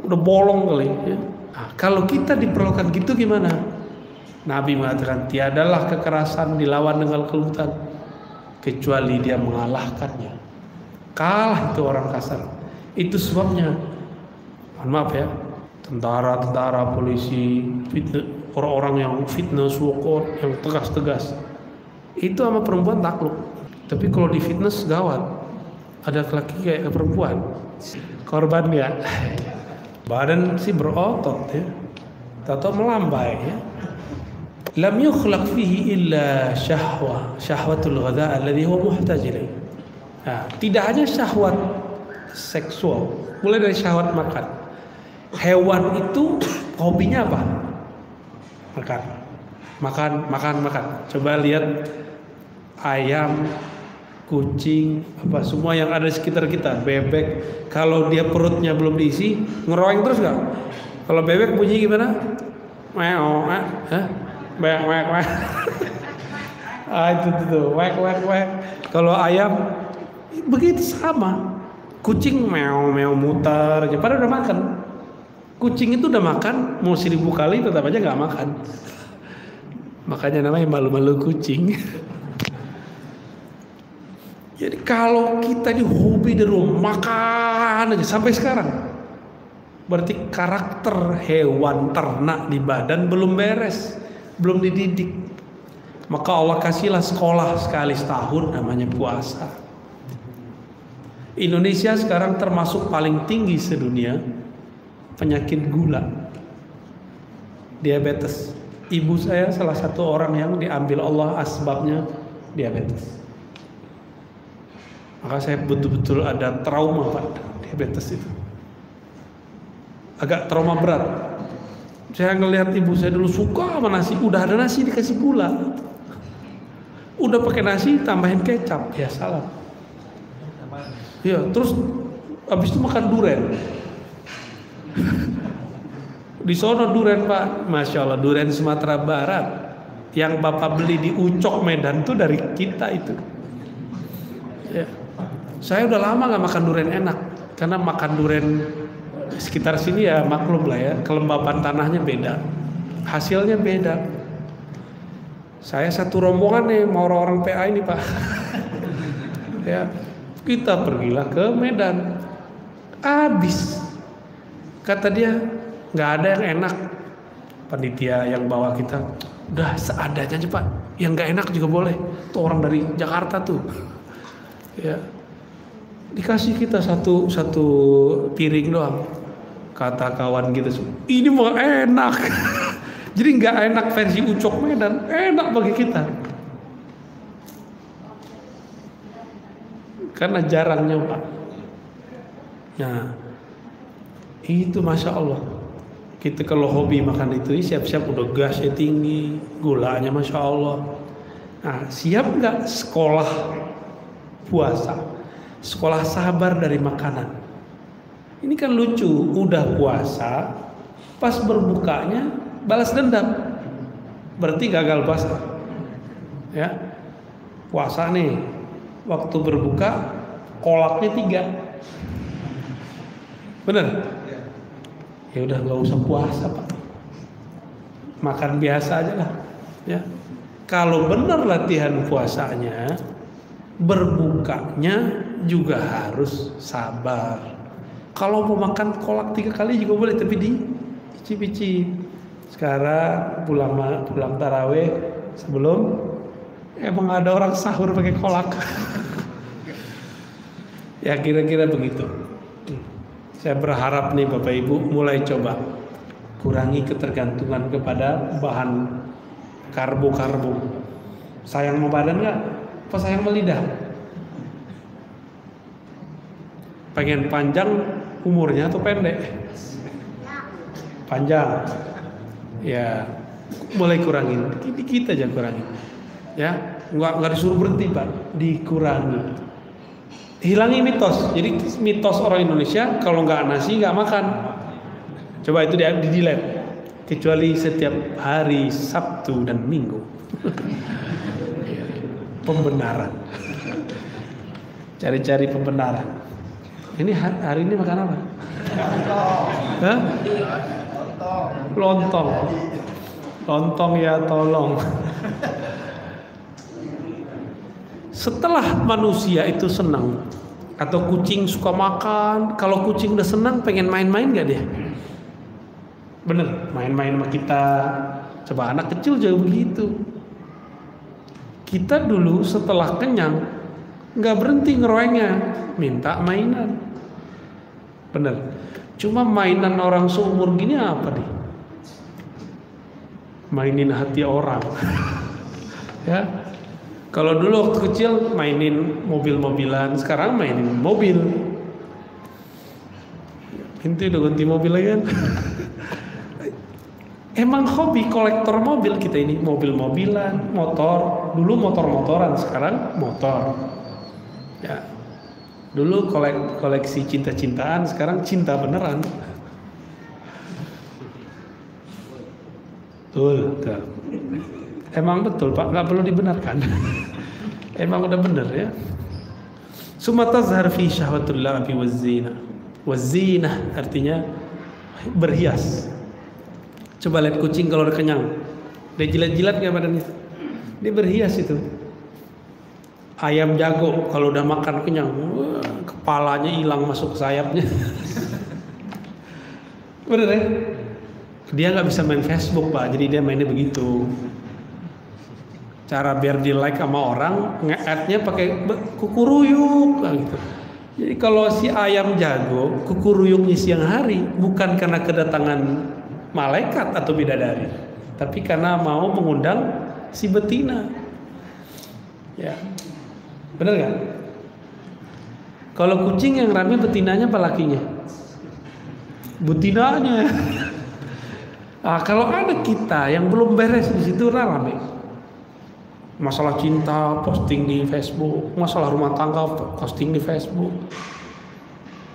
udah bolong kali. Ya. Nah, kalau kita diperlukan gitu gimana? Nabi mengatakan tiadalah kekerasan dilawan dengan kelembutan kecuali dia mengalahkannya. Kalah itu orang kasar. Itu sebabnya. Mohon maaf ya, tentara, polisi, orang-orang yang fitness, wokor, yang tegas-tegas. Itu sama perempuan takluk. Tapi kalau di fitness gawat. Ada laki kayak perempuan. Korban ya. Badan sih berotot ya. Tahu melambai ya. Lam yukhlaq fihi illa syahwatul ghadha alladhi huwa muhtaj ilaih. Nah, tidak hanya syahwat seksual, mulai dari syahwat makan. Hewan itu hobinya apa? Makan. Coba lihat ayam, kucing, apa semua yang ada di sekitar kita, bebek. Kalau dia perutnya belum diisi, ngeroeng terus nggak? Kalau bebek bunyi gimana? Meow, wek. Itu wek. Kalau ayam begitu sama. Kucing meow muter aja. Padahal udah makan. Kucing itu udah makan, mau 1000 kali tetap aja nggak makan. Makanya namanya malu-malu kucing. Jadi kalau kita di hobi dari rumah makan aja sampai sekarang, berarti karakter hewan ternak di badan belum beres, belum dididik. Maka Allah kasihlah sekolah sekali setahun namanya puasa. Indonesia sekarang termasuk paling tinggi sedunia penyakit gula, diabetes. Ibu saya salah satu orang yang diambil Allah asbabnya diabetes. Maka saya betul-betul ada trauma Pak, diabetes itu. Agak trauma berat. Saya ngelihat ibu saya dulu suka sama nasi, udah ada nasi dikasih gula. Udah pakai nasi tambahin kecap, ya salah. Iya, terus habis itu makan duren. Di sono duren Pak, Masya Allah, duren Sumatera Barat yang Bapak beli di Ucok Medan tuh dari kita itu. Ya. Saya udah lama nggak makan duren enak, karena makan duren sekitar sini ya maklum lah ya, kelembapan tanahnya beda, hasilnya beda. Saya satu rombongan nih mau orang PA ini Pak. Ya, kita pergilah ke Medan, habis. Kata dia nggak ada yang enak. Panitia yang bawa kita, udah seadanya aja Pak, yang nggak enak juga boleh. Tuh orang dari Jakarta tuh, ya dikasih kita satu piring doang. Kata kawan kita, ini mau enak. Jadi nggak enak versi Ucok Medan, enak bagi kita. Karena jarang nyoba. Nah, itu Masya Allah. Kita kalau hobi makan itu siap-siap udah gasnya tinggi, gulanya Masya Allah. Nah, siap nggak sekolah puasa? Sekolah sabar dari makanan. Ini kan lucu, udah puasa, pas berbukanya balas dendam, berarti gagal puasa. Ya, puasa nih, waktu berbuka kolaknya 3, bener? Ya udah nggak usah puasa Pak, makan biasa aja lah. Ya, kalau benar latihan puasanya, berbukanya juga harus sabar. Kalau mau makan kolak 3 kali juga boleh, tapi dicicip-cicip. Sekarang pulang taraweh sebelum emang ada orang sahur pakai kolak. Ya kira-kira begitu. Saya berharap nih Bapak Ibu mulai coba kurangi ketergantungan kepada bahan karbo. Sayang sama badan nggak? Apa sayang sama lidah? Pengen panjang umurnya atau pendek? Panjang. Ya, mulai kurangin. Dikit aja kurangin. Ya, nggak disuruh berhenti Pak, dikurangi. Hilangi mitos. Jadi mitos orang Indonesia kalau nggak nasi nggak makan. Coba itu di delete. Kecuali setiap hari Sabtu dan Minggu. Pembenaran. Cari-cari pembenaran. Ini hari ini makan apa? Hah? Lontong. Lontong ya tolong. Setelah manusia itu senang, atau kucing suka makan, kalau kucing udah senang pengen main-main gak dia? Bener, main-main sama kita. Coba anak kecil jauh begitu. Kita dulu setelah kenyang nggak berhenti ngeroengnya, minta mainan. Bener. Cuma mainan orang seumur gini apa nih? Mainin hati orang. Ya. Kalau dulu waktu kecil mainin mobil-mobilan, sekarang mainin mobil. Itu udah ganti mobil lagi kan? Emang hobi kolektor mobil kita ini, mobil-mobilan, motor. Dulu motor-motoran, sekarang motor. Ya. Dulu koleksi cinta-cintaan, sekarang cinta beneran. Betul. Emang betul Pak, nggak perlu dibenarkan. Emang udah bener ya. Sumatazhar fi syahwatul labi wazina. Wazina artinya berhias. Coba lihat kucing kalau udah kenyang, dia jilat-jilat nggak badannya? Dia berhias itu. Ayam jago kalau udah makan kenyang, kepalanya hilang masuk ke sayapnya. Bener ya? Dia nggak bisa main Facebook Pak, jadi dia mainnya begitu. Cara biar di like sama orang, nge-add-nya pakai kukuruyuk gitu. Jadi kalau si ayam jago, kukuruyuknya siang hari bukan karena kedatangan malaikat atau bidadari, tapi karena mau mengundang si betina. Ya, benar kan? Kalau kucing yang rame betinanya apa lakinya? Betinanya. Nah, kalau ada kita yang belum beres di situ rame. Masalah cinta posting di Facebook, masalah rumah tangga posting di Facebook.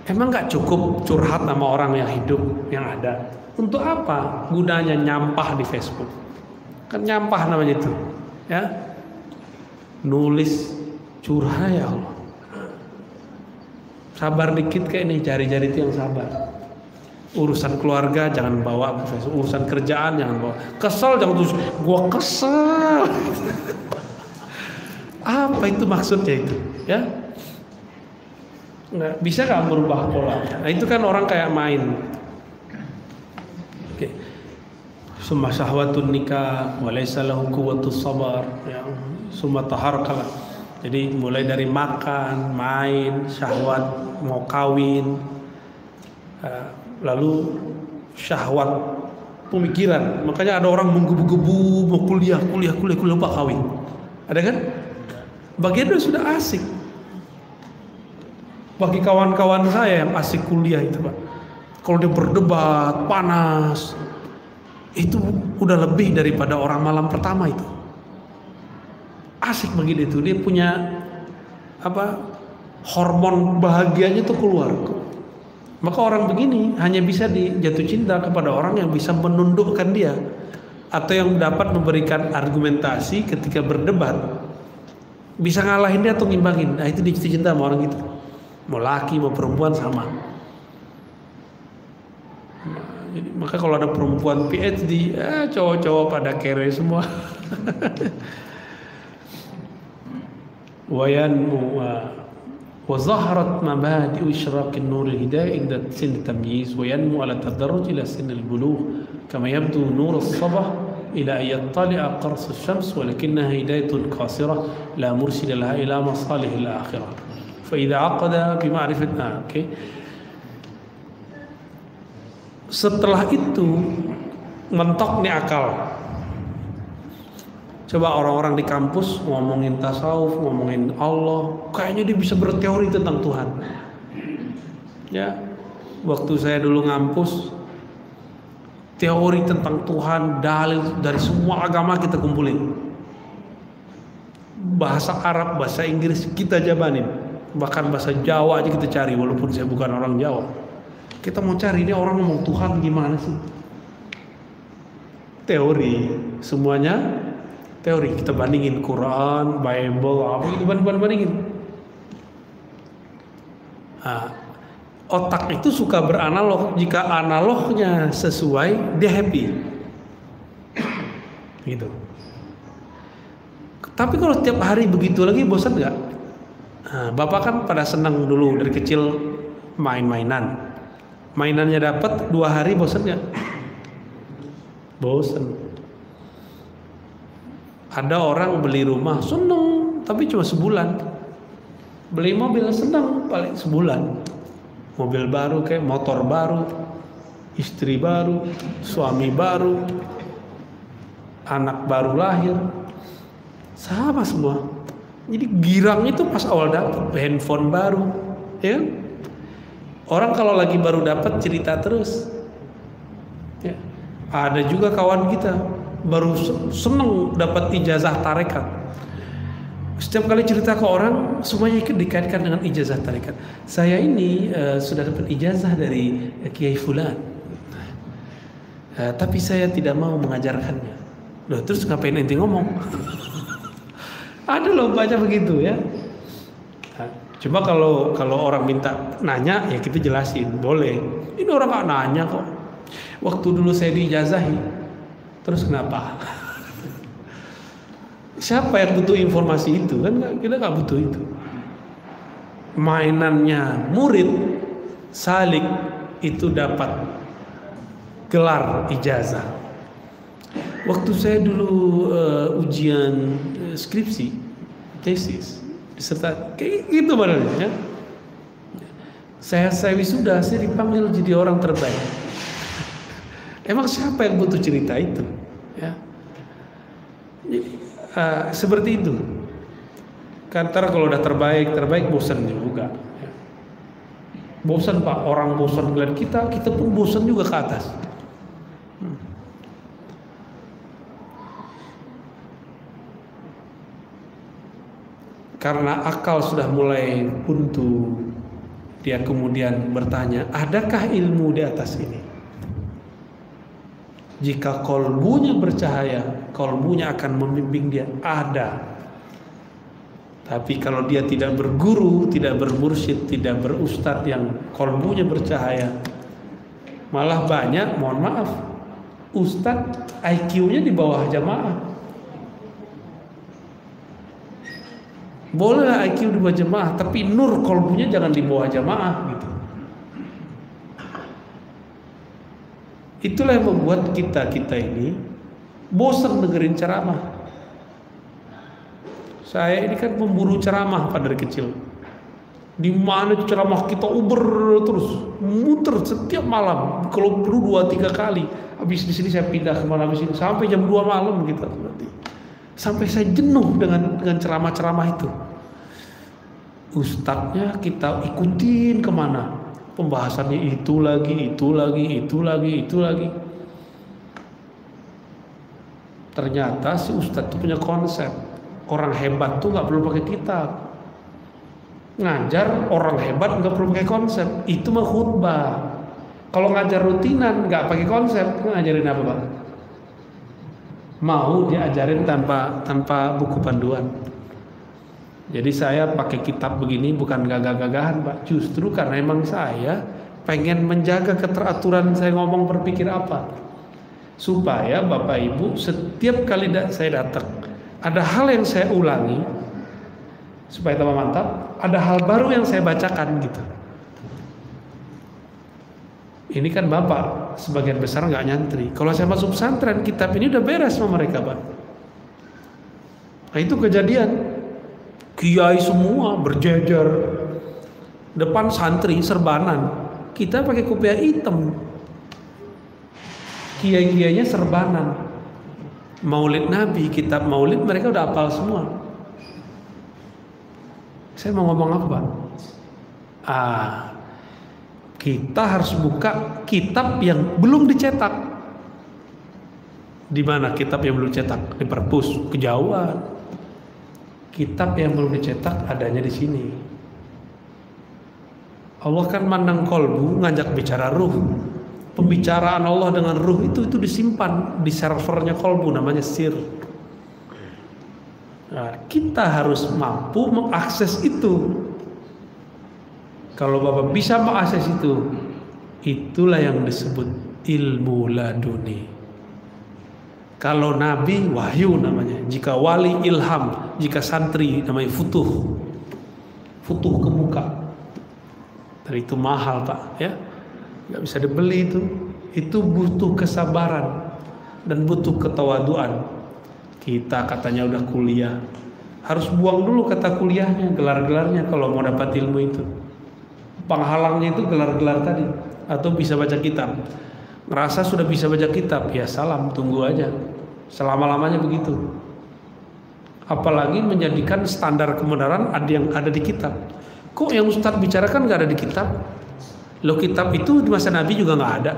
Emang nggak cukup curhat sama orang yang hidup yang ada? Untuk apa gunanya nyampah di Facebook? Kan nyampah namanya itu, ya. Nulis curhat ya Allah. Sabar dikit kayak nih, jari-jari itu yang sabar. Urusan keluarga jangan bawa ke Facebook, urusan kerjaan jangan bawa. Kesel jangan tulis, gua kesel. Apa itu maksudnya itu, ya? Nggak bisa nggak merubah pola. Nah itu kan orang kayak main. Oke. Summa syahwatun nikah wa laysa lahu quwwatus sabar, ya. Summa taharqala. Jadi mulai dari makan, main, syahwat, mau kawin, lalu syahwat pemikiran. Makanya ada orang menggebu-gebu mau kuliah lupa kawin. Ada kan? Bagian itu sudah asik. Bagi kawan-kawan saya yang asik kuliah itu Pak, kalau dia berdebat panas, itu udah lebih daripada orang malam pertama itu. Asik bagi dia itu, dia punya apa? Hormon bahagianya itu keluar. Maka orang begini hanya bisa jatuh cinta kepada orang yang bisa menundukkan dia, atau yang dapat memberikan argumentasi ketika berdebat, bisa ngalahin dia atau ngimbangin. Nah itu dia jatuh cinta sama orang gitu. Mau laki mau perempuan sama. Jadi, maka kalau ada perempuan PhD, cowok-cowok pada kere semua. Wayanmu wa zaharat mabadi'u isyraqin nur al-hidayah inda sin tamyiz wa yanmu ala tadarruj ila sin al-bulugh kama yabdu nur as-sabah ila an yattali'a qars asy-syams walakinnaha hidayatun qasirah la mursila laha ila masalih al-akhirah. Fa'idha aqada bima'rifat okay. Setelah itu mentok nih akal. Coba orang-orang di kampus ngomongin tasawuf, ngomongin Allah, kayaknya dia bisa berteori tentang Tuhan. Ya, waktu saya dulu ngampus, teori tentang Tuhan, dalil dari semua agama kita kumpulin. Bahasa Arab, bahasa Inggris kita jabanin. Bahkan bahasa Jawa aja kita cari, walaupun saya bukan orang Jawa. Kita mau cari ini orang ngomong Tuhan gimana sih? Teori, semuanya teori. Kita bandingin Quran, Bible, apa itu bandingin. Nah, otak itu suka beranalog. Jika analognya sesuai, dia happy. Gitu. Tapi kalau tiap hari begitu lagi, bosan nggak? Nah, Bapak kan pada senang dulu dari kecil main-mainan. Mainannya dapat 2 hari, bosan nggak? Bosan. Ada orang beli rumah seneng, tapi cuma sebulan. Beli mobil seneng, paling sebulan. Mobil baru kayak motor baru, istri baru, suami baru, anak baru lahir, sama semua. Jadi girang itu pas awal dapat handphone baru, ya. Orang kalau lagi baru dapat cerita terus. Ya. Ada juga kawan kita baru seneng dapat ijazah tarekat. Setiap kali cerita ke orang, semuanya dikaitkan dengan ijazah tarekat. Saya ini sudah dapat ijazah dari Kiai Fulan, tapi saya tidak mau mengajarkannya. Loh, terus ngapain ente ngomong? Ada loh baca begitu ya. Cuma kalau orang minta nanya, ya kita jelasin, boleh. Ini orang nggak nanya kok. Waktu dulu saya diijazahi, terus kenapa? Siapa yang butuh informasi itu? Kan kita nggak butuh itu. Mainannya murid salik itu dapat gelar ijazah. Waktu saya dulu ujian skripsi, tesis, disertasi, kayak gitu badannya. Saya wisuda, saya dipanggil jadi orang terbaik. Emang siapa yang butuh cerita itu? Ya. Seperti itu. Kantor kalau udah terbaik bosan juga. Ya. Bosan Pak, orang bosan ngeliat kita pun bosan juga ke atas. Karena akal sudah mulai buntu, dia kemudian bertanya, adakah ilmu di atas ini? Jika kolbunya bercahaya, kolbunya akan membimbing dia, ada. Tapi kalau dia tidak berguru, tidak bermursyid, tidak berustad yang kolbunya bercahaya, malah banyak, mohon maaf, ustad IQ-nya di bawah jamaah. Boleh IQ di bawah jamaah, tapi nur kolbunya jangan di bawah jamaah gitu. Itulah yang membuat kita ini bosan dengerin ceramah. Saya ini kan pemburu ceramah pada dari kecil. Di mana ceramah kita uber terus, muter setiap malam. Kalau perlu 2-3 kali. Habis di sini saya pindah kemana habis ini sampai jam 2 malam gitu berarti. Sampai saya jenuh dengan ceramah-ceramah itu. Ustadznya kita ikutin kemana, pembahasannya itu lagi. Ternyata si ustadz itu punya konsep. Orang hebat tuh nggak perlu pakai kitab. Ngajar orang hebat nggak perlu pakai konsep. Itu mah khutbah. Kalau ngajar rutinan nggak pakai konsep, ngajarin apa Pak? Mau diajarin tanpa buku panduan. Jadi saya pakai kitab begini bukan gagah-gagahan Pak. Justru karena emang saya pengen menjaga keteraturan saya ngomong berpikir apa. Supaya Bapak Ibu setiap kali saya datang ada hal yang saya ulangi supaya tambah mantap, ada hal baru yang saya bacakan gitu. Ini kan Bapak sebagian besar nggak nyantri. Kalau saya masuk pesantren, kitab ini udah beres sama mereka Pak. Nah itu kejadian. Kiai semua berjejer depan santri serbanan, kita pakai kopiah hitam. Kiai-kiainya serbanan. Maulid Nabi, kitab Maulid mereka udah hafal semua. Saya mau ngomong apa Pak? Kita harus buka kitab yang belum dicetak. Di mana kitab yang belum dicetak? Di perpus, kejauhan. Kitab yang belum dicetak adanya di sini. Allah kan mandang kolbu, ngajak bicara ruh. Pembicaraan Allah dengan ruh itu disimpan di servernya kolbu, namanya sir. Nah, kita harus mampu mengakses itu. Kalau Bapak bisa mengakses itu, itulah yang disebut ilmu laduni. Kalau Nabi, wahyu namanya. Jika wali, ilham. Jika santri, namanya futuh. Futuh kebuka. Dan itu mahal, Pak, ya. Nggak bisa dibeli itu. Itu butuh kesabaran dan butuh ketawaduan. Kita katanya udah kuliah, harus buang dulu kata kuliahnya, gelar-gelarnya kalau mau dapat ilmu itu. Penghalangnya itu gelar-gelar tadi. Atau bisa baca kitab. Ngerasa sudah bisa baca kitab, ya salam, tunggu aja. Selama-lamanya begitu. Apalagi menjadikan standar kebenaran ada yang ada di kitab. Kok yang Ustadz bicarakan gak ada di kitab? Loh, kitab itu di masa Nabi juga gak ada.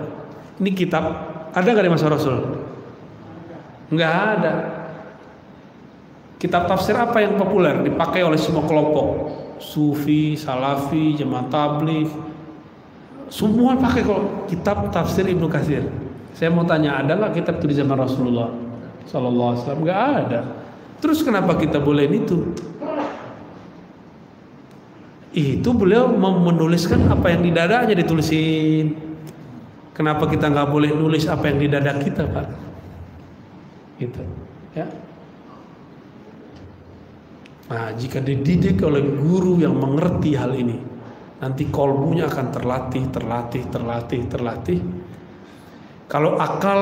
Ini kitab ada gak di masa Rasul? Gak ada. Kitab tafsir apa yang populer dipakai oleh semua kelompok? Sufi, Salafi, Jemaah Tabligh, semua pakai kok kitab tafsir Ibnu Katsir. Saya mau tanya, ada nggak kitab itu di zaman Rasulullah Sallallahu Alaihi Wasallam? Nggak ada. Terus kenapa kita bolehin itu? Itu beliau menuliskan apa yang di dadanya ditulisin. Kenapa kita nggak boleh nulis apa yang di dada kita, Pak? Gitu, ya. Nah, jika dididik oleh guru yang mengerti hal ini, nanti kolbunya akan terlatih. Kalau akal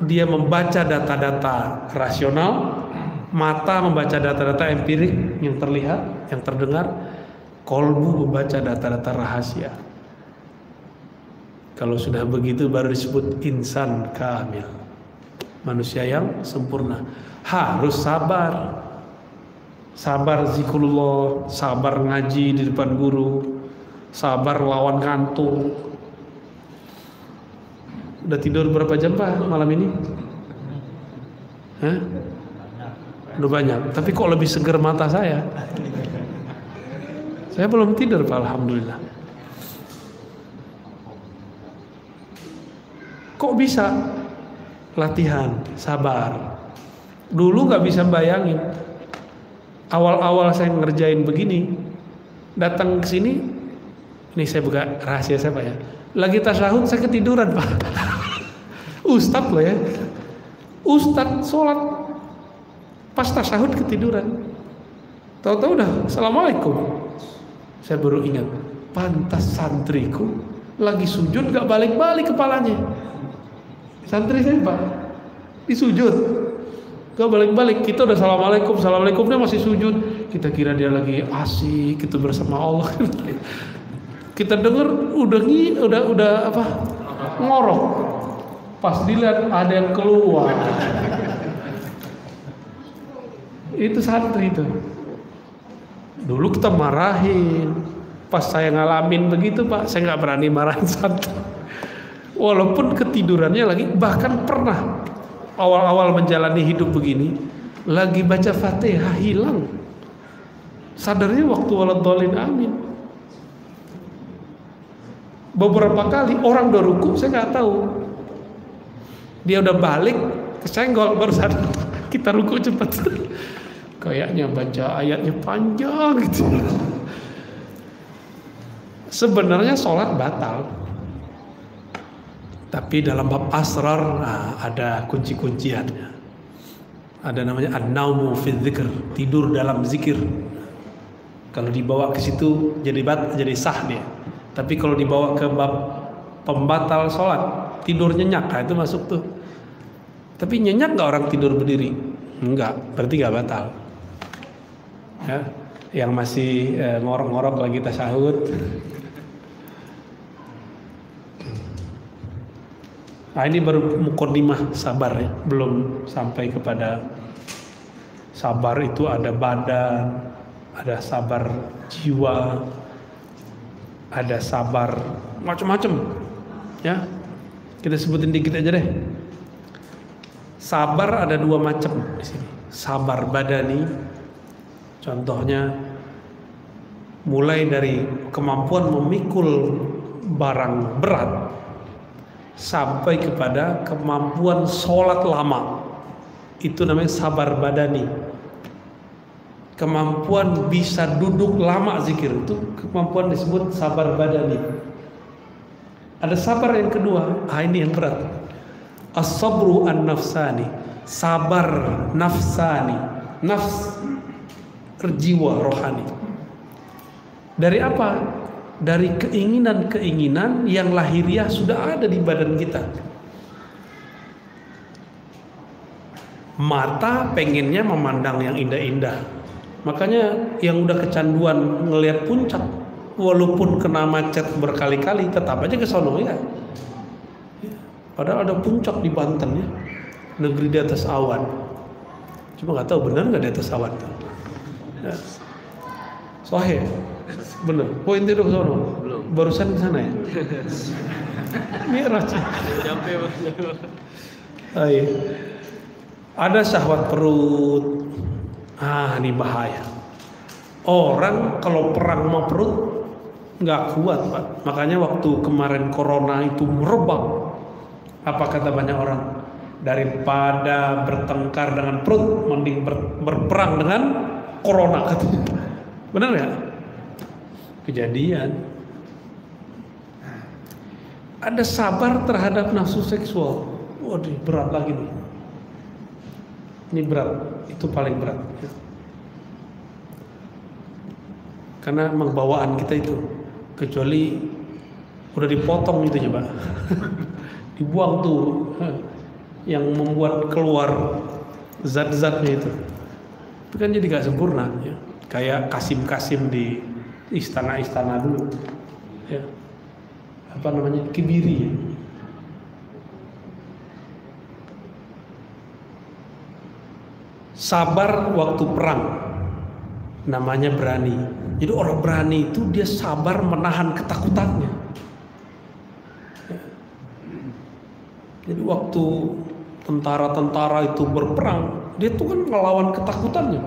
dia membaca data-data rasional, mata membaca data-data empirik yang terlihat, yang terdengar, kolbu membaca data-data rahasia. Kalau sudah begitu baru disebut insan kamil, manusia yang sempurna. Harus sabar. Sabar zikrullah, sabar ngaji di depan guru, sabar lawan ngantuk. Udah tidur berapa jam, Pak, malam ini? Hah? Udah banyak, tapi kok lebih seger mata saya. Saya belum tidur, Pak, alhamdulillah. Kok bisa? Latihan, sabar. Dulu gak bisa bayangin. Awal-awal saya ngerjain begini, datang ke sini, ini saya buka rahasia saya, Pak, ya. Lagi tasyahud saya ketiduran, Pak. Ustadz loh ya. Ustadz sholat pas tasyahud ketiduran. Tahu-tahu udah assalamualaikum. Saya baru ingat, pantas santriku lagi sujud gak balik-balik kepalanya. Santri saya, Pak, di sujud gak balik-balik. Kita udah assalamualaikum dia masih sujud. Kita kira dia lagi asik gitu bersama Allah. Kita dengar udah apa, ngorok. Pas dilihat ada yang keluar. Itu santri itu. Dulu kita marahin. Pas saya ngalamin begitu, Pak, saya nggak berani marahin santri. Walaupun ketidurannya lagi, bahkan pernah awal-awal menjalani hidup begini, lagi baca Fatihah hilang. Sadarnya waktu waladhdallin amin. Beberapa kali orang udah ruku, saya nggak tahu. Dia udah balik, kesenggol baru sadar. Kita ruku cepat. Kayaknya baca ayatnya panjang gitu. Sebenarnya sholat batal. Tapi dalam bab asrar ada kunci-kunciannya. Ada namanya an-naumu fi dzikr, tidur dalam zikir. Kalau dibawa ke situ jadi sah dia. Tapi kalau dibawa ke bab pembatal sholat, tidur nyenyak, nah itu masuk tuh. Tapi nyenyak nggak orang tidur berdiri? Enggak, berarti nggak batal. Ya, yang masih ngorok-ngorok lagi tasyahud. Nah, ini baru muqaddimah sabar ya, belum sampai kepada sabar itu ada badan, ada sabar jiwa, ada sabar macam-macam. Ya, kita sebutin dikit aja deh. Sabar ada dua macam di sini. Sabar badani, contohnya Mulai dari kemampuan memikul barang berat sampai kepada kemampuan sholat lama. Itu namanya sabar badani. Kemampuan bisa duduk lama zikir, itu kemampuan disebut sabar badani. Ada sabar yang kedua, ini yang berat. As-sabru an-nafsani, sabar nafsani, nafs jiwa rohani. Dari apa? Dari keinginan-keinginan yang lahiriah sudah ada di badan kita. Mata pengennya memandang yang indah-indah. Makanya yang udah kecanduan ngelihat puncak, walaupun kena macet berkali-kali, tetap aja ke sono ya. Padahal ada puncak di Banten ya, negeri di atas awan. Cuma nggak tahu benar nggak di atas awan tuh. Ya. Sahih, bener. Poin itu sono. Belum. Barusan ke sana ya. Miraj. Iya. Ada syahwat perut. Ini bahaya. Orang kalau perang sama perut nggak kuat, Pak. Makanya waktu kemarin corona itu merebak. Apa kata banyak orang? Daripada bertengkar dengan perut, mending berperang dengan corona, katanya. Benar ya? Kejadian. Ada sabar terhadap nafsu seksual. Waduh, berat lagi nih. Ini berat, itu paling berat. Karena memang bawaan kita itu, kecuali udah dipotong itu coba. Dibuang tuh yang membuat keluar zat-zatnya itu kan jadi gak sempurna ya. Kayak Kasim di istana-istana dulu ya. Apa namanya, kebiri ya. Sabar waktu perang namanya berani. Jadi orang berani itu dia sabar menahan ketakutannya. Jadi waktu tentara-tentara itu berperang, dia tuh kan melawan ketakutannya.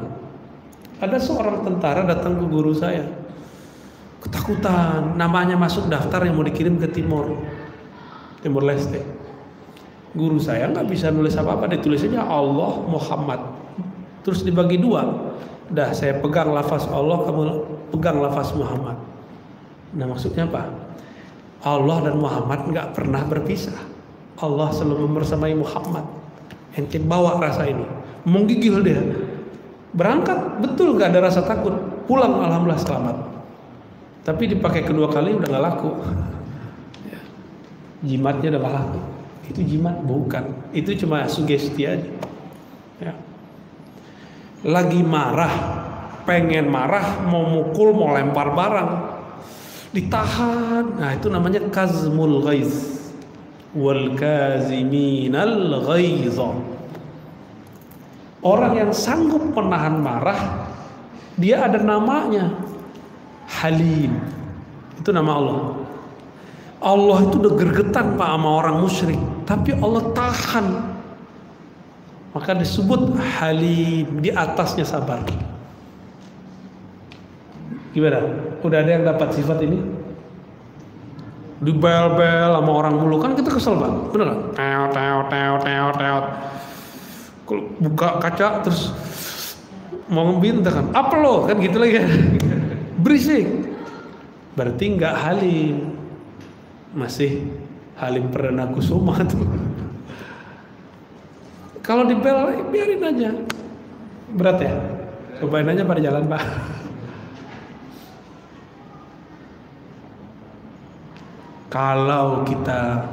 Ada seorang tentara datang ke guru saya, ketakutan, namanya masuk daftar yang mau dikirim ke Timor Leste. Guru saya nggak bisa nulis apa-apa, ditulisnya Allah Muhammad, terus dibagi dua. Dah saya pegang lafaz Allah, kamu pegang lafaz Muhammad. Nah maksudnya apa? Allah dan Muhammad nggak pernah berpisah. Allah selalu membersamai Muhammad. Ente bawa rasa ini, menggigil dia. Berangkat betul gak ada rasa takut, pulang alhamdulillah selamat. Tapi dipakai kedua kali udah gak laku. Jimatnya udah gak laku. Itu jimat bukan, itu cuma sugesti aja. Ya. Lagi marah, pengen marah, mau mukul, mau lempar barang, ditahan. Nah itu namanya kazmul ghaiz. Wal kaziminal ghaiza. Orang yang sanggup menahan marah, dia ada namanya Halim. Itu nama Allah. Allah itu udah gergetan Pak sama orang musyrik, tapi Allah tahan. Maka disebut Halim, di atasnya sabar. Gimana? Udah ada yang dapat sifat ini? Dibel-bel sama orang mulu kan kita kesel Pak, bener gak? Teot. Kalau buka kaca terus mau ngebinta kan, apa lo kan gitu lagi kan, berisik. Berarti nggak halim, masih Halim Perdana Kusuma tuh. Kalau dibel biarin aja, berat ya, cobain aja pada jalan Pak. Kalau kita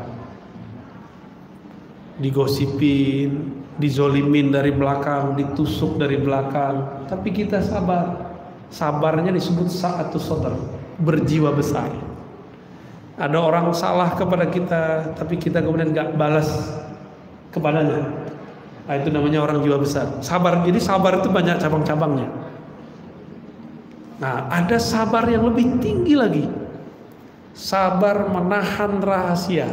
digosipin, dizolimin dari belakang, ditusuk dari belakang, tapi kita sabar. Sabarnya disebut sa'atus sadr, berjiwa besar. Ada orang salah kepada kita, tapi kita kemudian gak balas kepadanya. Nah, itu namanya orang jiwa besar. Sabar. Jadi sabar itu banyak cabang-cabangnya. Nah, ada sabar yang lebih tinggi lagi. Sabar menahan rahasia.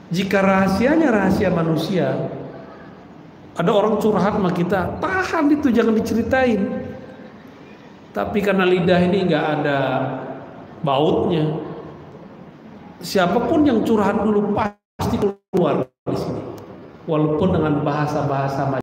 Jika rahasianya rahasia manusia, ada orang curhat sama kita, tahan itu, jangan diceritain. Tapi karena lidah ini nggak ada bautnya, siapapun yang curhat dulu pasti keluar di sini, walaupun dengan bahasa-bahasa